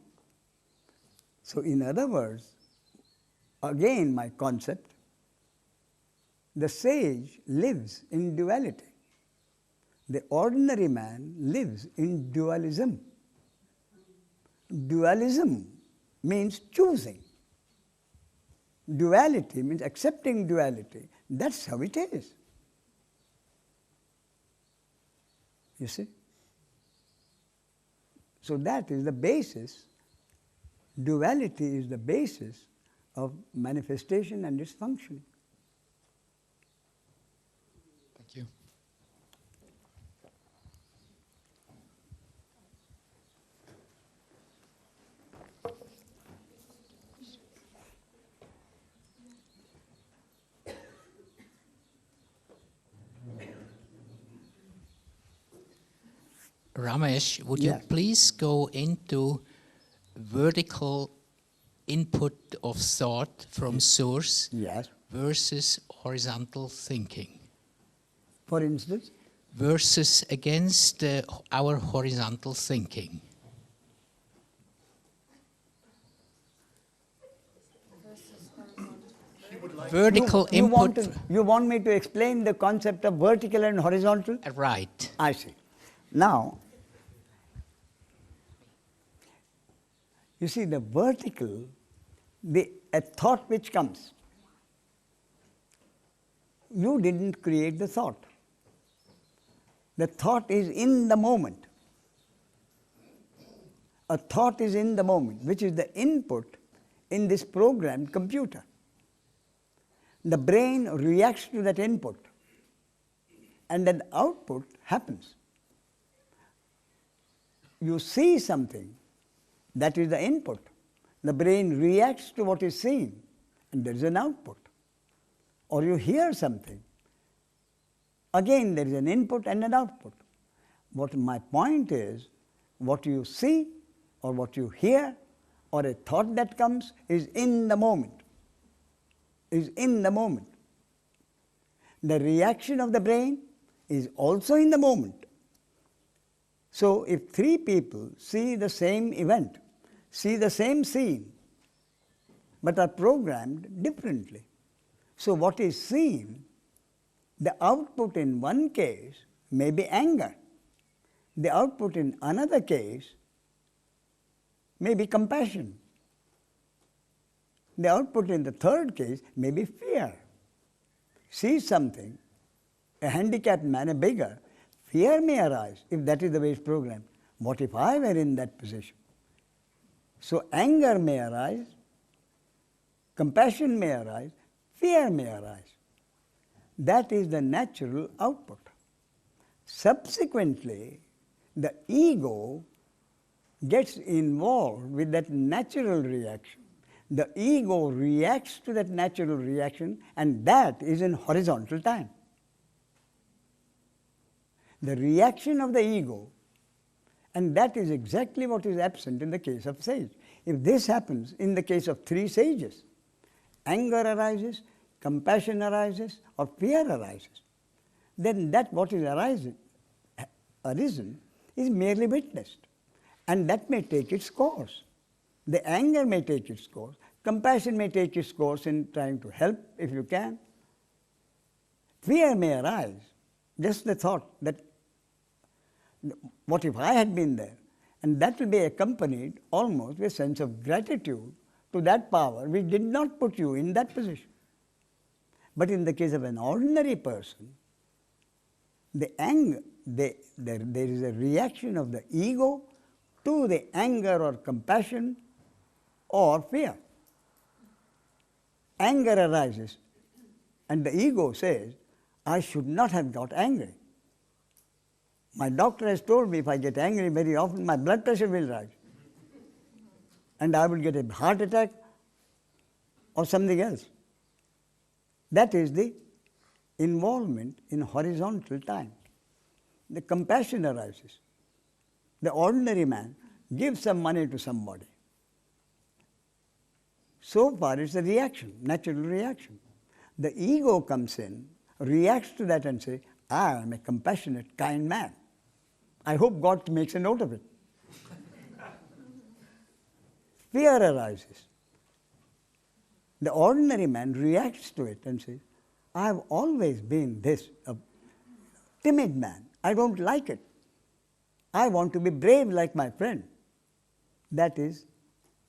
So in other words, again my concept, the sage lives in duality. The ordinary man lives in dualism. Dualism means choosing. Duality means accepting duality. That's how it is. You see? So that is the basis. Duality is the basis of manifestation and its functioning. Thank you. Ramesh, would you please go into vertical input of thought from source versus horizontal thinking? For instance? Versus against our horizontal thinking. Vertical input. You want me to explain the concept of vertical and horizontal? Right. I see. Now, you see the vertical, a thought which comes. You didn't create the thought. The thought is in the moment. A thought is in the moment, which is the input in this programmed computer. The brain reacts to that input, and then the output happens. You see something, that is the input. The brain reacts to what is seen, and there is an output. Or you hear something, again there is an input and an output. What my point is, what you see or what you hear or a thought that comes is in the moment. Is in the moment. The reaction of the brain is also in the moment. So if three people see the same event, see the same scene, but are programmed differently. So what is seen, the output in one case may be anger. The output in another case may be compassion. The output in the third case may be fear. See something, a handicapped man, a beggar, fear may arise if that is the way it's programmed. What if I were in that position? So anger may arise, compassion may arise, fear may arise. That is the natural output. Subsequently, the ego gets involved with that natural reaction. The ego reacts to that natural reaction, and that is in horizontal time. The reaction of the ego, and that is exactly what is absent in the case of sage. If this happens in the case of three sages, anger arises, compassion arises, or fear arises, then that what is arisen is merely witnessed, and that may take its course. The anger may take its course, compassion may take its course in trying to help if you can. Fear may arise, just the thought that what if I had been there? And that will be accompanied almost with a sense of gratitude to that power which did not put you in that position. But in the case of an ordinary person, the anger, there is a reaction of the ego to the anger or compassion or fear. Anger arises, and the ego says, I should not have got angry. My doctor has told me if I get angry very often, my blood pressure will rise, and I will get a heart attack or something else. That is the involvement in horizontal time. The compassion arises. The ordinary man gives some money to somebody. So far it's a reaction, natural reaction. The ego comes in, reacts to that and says, I am a compassionate, kind man. I hope God makes a note of it. Fear arises. The ordinary man reacts to it and says, I have always been this, a timid man. I don't like it. I want to be brave like my friend. That is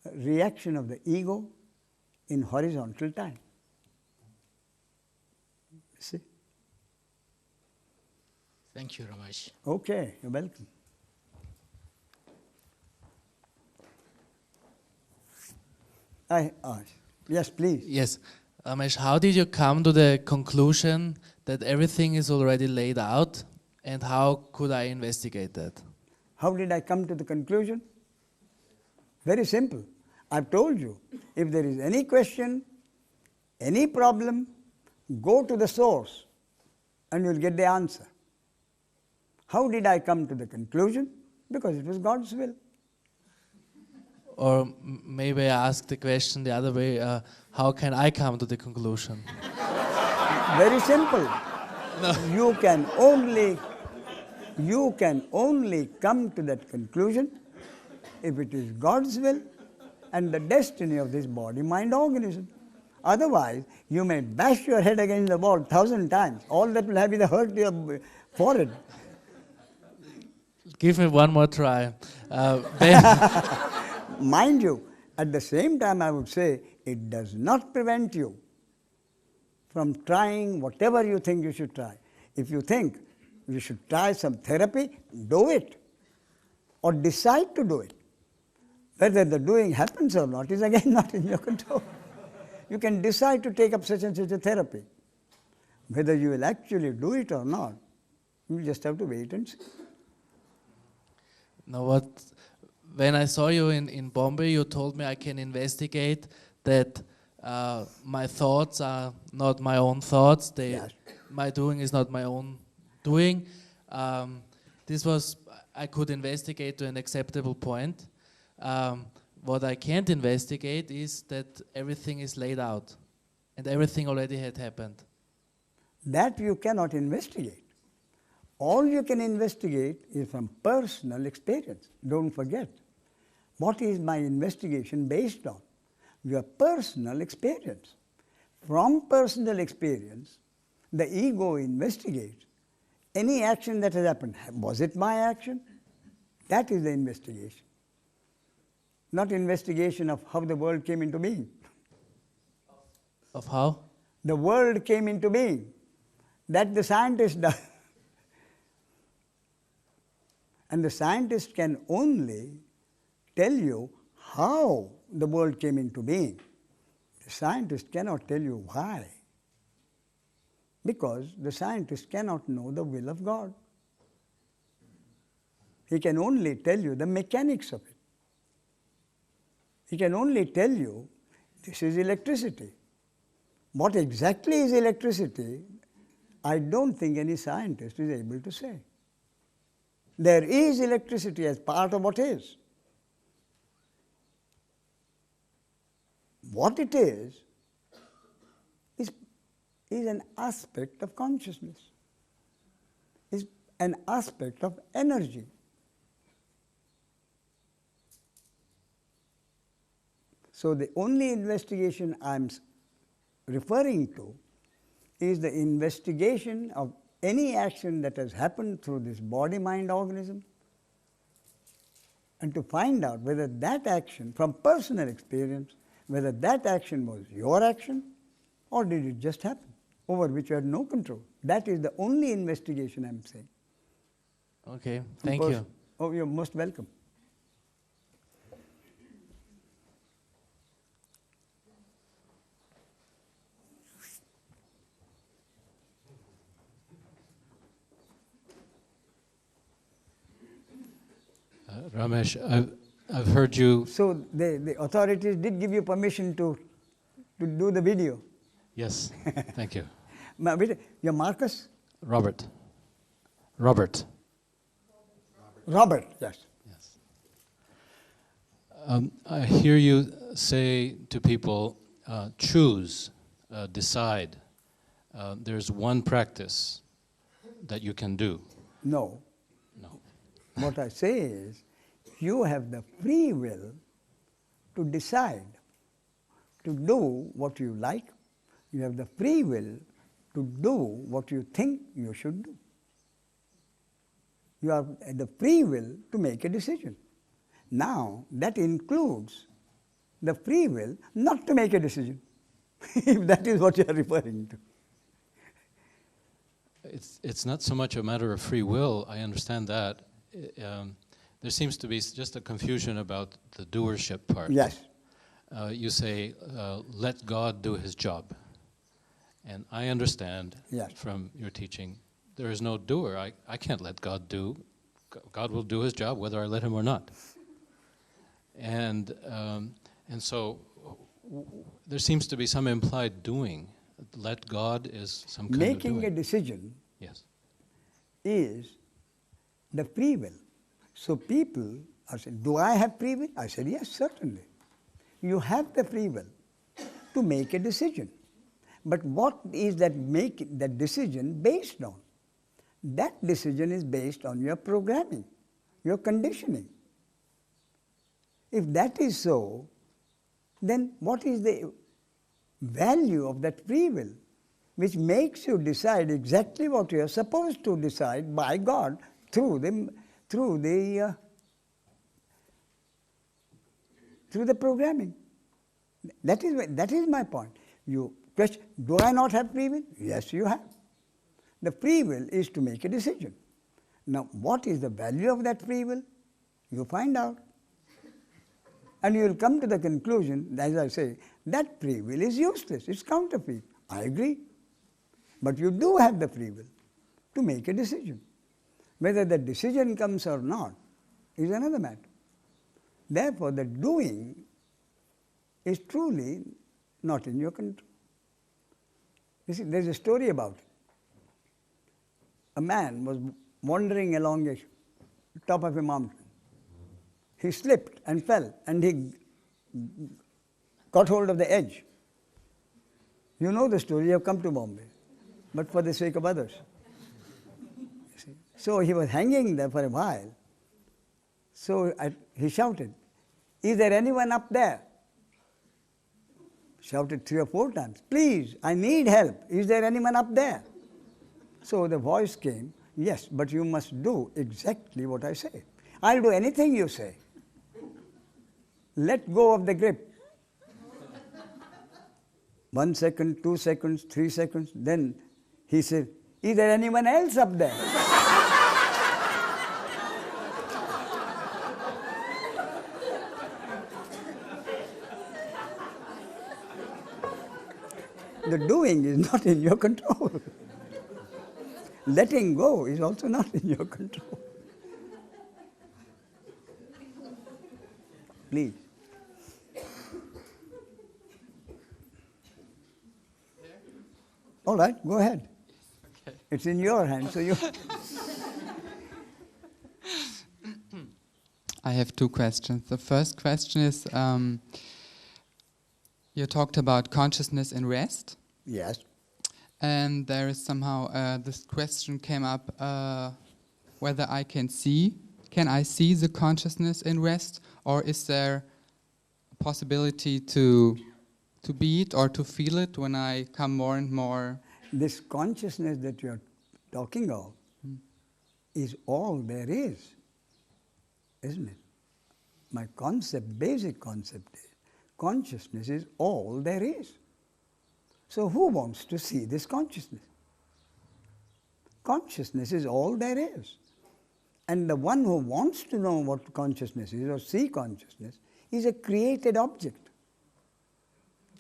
a reaction of the ego in horizontal time. See? Thank you, Ramesh. Okay, you're welcome. Yes, please. Yes. Ramesh, how did you come to the conclusion that everything is already laid out, and how could I investigate that? How did I come to the conclusion? Very simple. I've told you, if there is any question, any problem, go to the source and you'll get the answer. How did I come to the conclusion? Because it was God's will. Or maybe I ask the question the other way, how can I come to the conclusion? Very simple. You can only come to that conclusion if it is God's will and the destiny of this body-mind organism. Otherwise, you may bash your head against the wall 1,000 times. All that will have is the hurt your forehead. Give me one more try. Mind you, at the same time I would say, it does not prevent you from trying whatever you think you should try. If you think you should try some therapy, do it. Or decide to do it. Whether the doing happens or not is again not in your control. You can decide to take up such and such a therapy. Whether you will actually do it or not, you just have to wait and see. Now when I saw you in Bombay, you told me I can investigate that my thoughts are not my own thoughts. My doing is not my own doing. I could investigate to an acceptable point. What I can't investigate is that everything is laid out and everything already had happened. That you cannot investigate. All you can investigate is from personal experience. Don't forget. What is my investigation based on? Your personal experience. From personal experience, the ego investigates any action that has happened. Was it my action? That is the investigation. Not investigation of how the world came into being. Of how? The world came into being. That the scientist does. And the scientist can only tell you how the world came into being. The scientist cannot tell you why. Because the scientist cannot know the will of God. He can only tell you the mechanics of it. He can only tell you, this is electricity. What exactly is electricity, I don't think any scientist is able to say. There is electricity as part of what is. What it is an aspect of consciousness, is an aspect of energy. So the only investigation I'm referring to is the investigation of any action that has happened through this body-mind organism, and to find out whether that action, from personal experience, whether that action was your action or did it just happen, over which you had no control. That is the only investigation I'm saying. Okay, thank you. Oh, you're most welcome. Ramesh, I've heard you... So the authorities did give you permission to do the video? Yes, thank you. Your Marcus? Robert, yes. I hear you say to people, choose, decide. There's one practice that you can do. No. No. What I say is, you have the free will to decide to do what you like. You have the free will to do what you think you should do. You have the free will to make a decision. Now, that includes the free will not to make a decision, if that is what you are referring to. It's not so much a matter of free will, I understand that. There seems to be just a confusion about the doership part. Yes. You say, let God do his job. And I understand from your teaching, there is no doer. I can't let God do. God will do his job whether I let him or not. And so there seems to be some implied doing. Let God is some kind of doing. Making a decision is the free will. So people are saying, do I have free will? I said, yes, certainly. You have the free will to make a decision. But what is that decision based on? That decision is based on your programming, your conditioning. If that is so, then what is the value of that free will, which makes you decide exactly what you are supposed to decide by God through the programming? That is my point. You question, do I not have free will? Yes, you have. The free will is to make a decision. Now, what is the value of that free will? You find out. And you will come to the conclusion, as I say, that free will is useless, it's counterfeit. I agree. But you do have the free will to make a decision. Whether the decision comes or not is another matter. Therefore, the doing is truly not in your control. You see, there is a story about it. A man was wandering along the top of a mountain. He slipped and fell, and he got hold of the edge. You know the story, you have come to Bombay, but for the sake of others. So he was hanging there for a while. So he shouted, "Is there anyone up there?" Shouted 3 or 4 times, "Please, I need help. Is there anyone up there?" So the voice came, "Yes, but you must do exactly what I say. I'll do anything you say. Let go of the grip." 1 second, 2 seconds, 3 seconds. Then he said, "Is there anyone else up there?" The doing is not in your control. Letting go is also not in your control. Please. All right, go ahead. Okay. It's in your hands, so you... I have 2 questions. The first question is, you talked about consciousness and rest. Yes. And there is somehow, this question came up, whether I can I see the consciousness in rest, or is there a possibility to be it or to feel it when I come more and more? This consciousness that you are talking of is all there is, isn't it? My basic concept is, consciousness is all there is. So who wants to see this consciousness? Consciousness is all there is. And the one who wants to know what consciousness is or see consciousness is a created object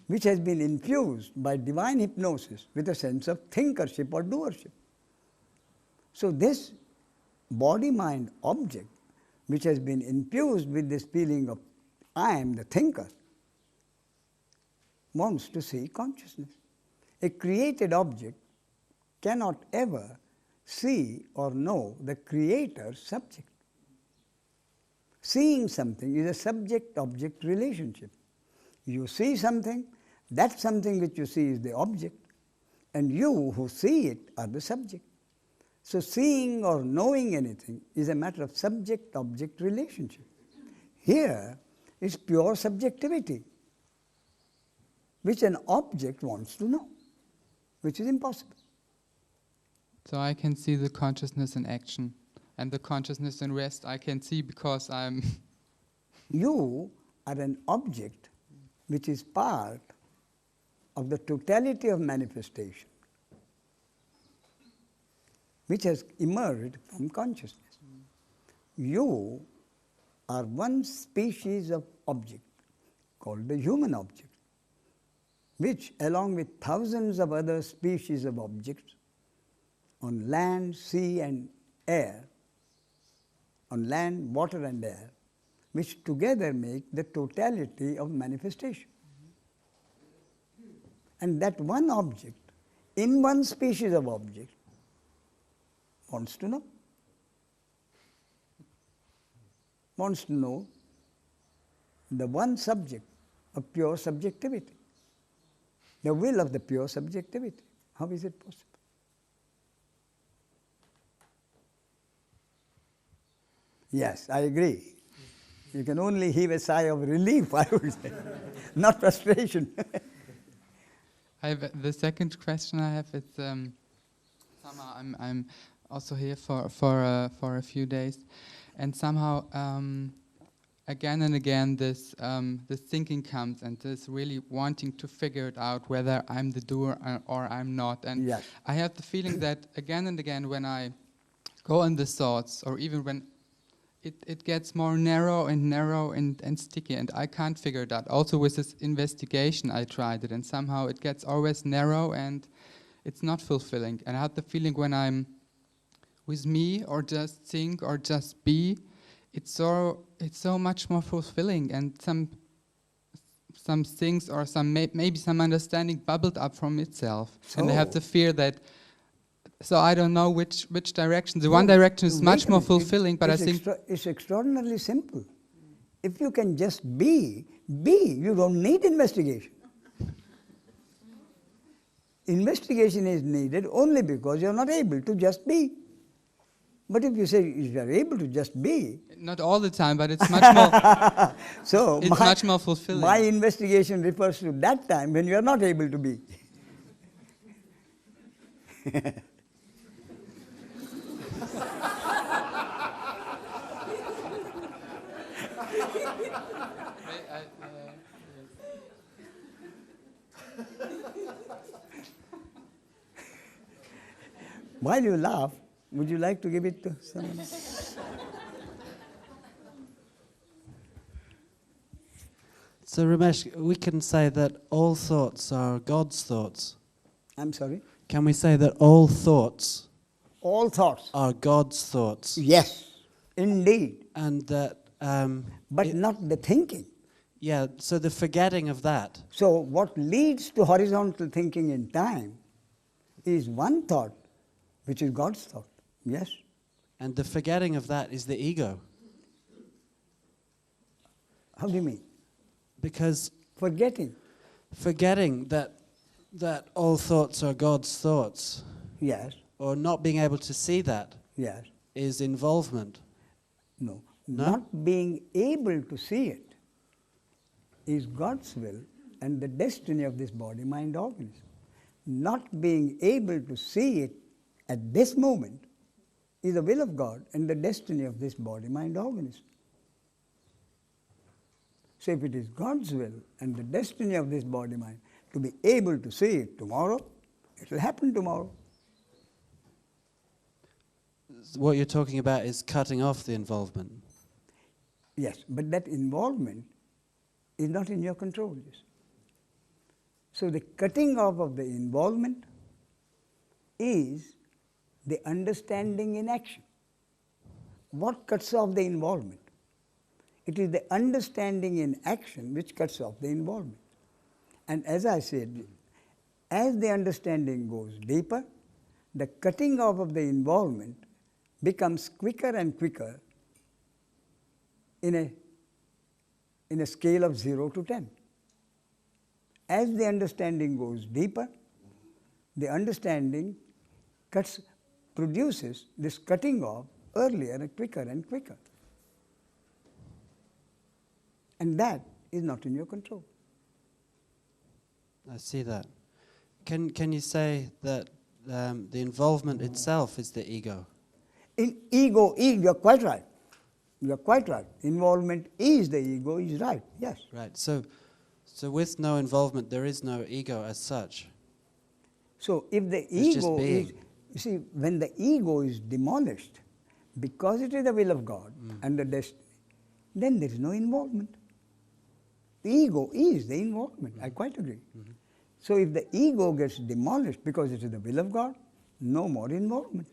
which has been infused by divine hypnosis with a sense of thinkership or doership. So this body-mind object which has been infused with this feeling of I am the thinker wants to see consciousness. A created object cannot ever see or know the creator's subject. Seeing something is a subject-object relationship. You see something, that something which you see is the object, and you who see it are the subject. So seeing or knowing anything is a matter of subject-object relationship. Here is pure subjectivity, which an object wants to know, which is impossible. So I can see the consciousness in action, and the consciousness in rest I can see because I'm... You are an object which is part of the totality of manifestation, which has emerged from consciousness. You are one species of object called the human object, which along with thousands of other species of objects on land, sea and air, on land, water and air, which together make the totality of manifestation. And that one object, in one species of object, wants to know. Wants to know the one subject of pure subjectivity. the will of the pure subjectivity. How is it possible? Yes, I agree. You can only heave a sigh of relief, I would say, not frustration. I have the second question I have is somehow I'm also here for a few days, and somehow again and again this thinking comes, and this really wanting to figure it out whether I'm the doer or I'm not. And yes. I have the feeling that again and again when I go on the thoughts, or even when it gets more narrow and sticky, and I can't figure it out. Also with this investigation I tried it, and somehow it gets always narrow and it's not fulfilling. And I have the feeling when I'm with me or just think or just be, it's so much more fulfilling, and some things or maybe some understanding bubbled up from itself. So. And I have the fear that, so I don't know which direction. The one direction is much more fulfilling, but I think it's extraordinarily simple. If you can just be, you don't need investigation. Investigation is needed only because you're not able to just be. But if you say you are able to just be, not all the time, but it's much more. So it's much more fulfilling. My investigation refers to that time when you are not able to be. While you laugh, would you like to give it to someone? So Ramesh, we can say that all thoughts are God's thoughts. I'm sorry? Can we say that all thoughts are God's thoughts? Yes, indeed. And that but not the thinking. Yeah, so the forgetting of that. So what leads to horizontal thinking in time is one thought, which is God's thought. Yes. And the forgetting of that is the ego. How do you mean? Because forgetting that all thoughts are God's thoughts. Yes. Or not being able to see that. Yes. Is involvement. No. Not being able to see it is God's will and the destiny of this body, mind, organism. Not being able to see it at this moment is the will of God and the destiny of this body, mind, organism. So if it is God's will and the destiny of this body, mind, to be able to see it tomorrow, it will happen tomorrow. What you're talking about is cutting off the involvement. Yes, but that involvement is not in your control. Yes. So the cutting off of the involvement is the understanding in action. What cuts off the involvement? It is the understanding in action which cuts off the involvement. And as I said, as the understanding goes deeper, the cutting off of the involvement becomes quicker and quicker in a scale of 0 to 10. As the understanding goes deeper, the understanding produces this cutting off earlier and quicker and quicker. And that is not in your control. I see that. Can you say that the involvement itself is the ego? In ego, you're quite right. You're quite right. Involvement is the ego, is right, yes. Right, so with no involvement, there is no ego as such. So if the ego is, you see, when the ego is demolished, because it is the will of God and the destiny, then there is no involvement. The ego is the involvement, I quite agree. So if the ego gets demolished because it is the will of God, no more involvement.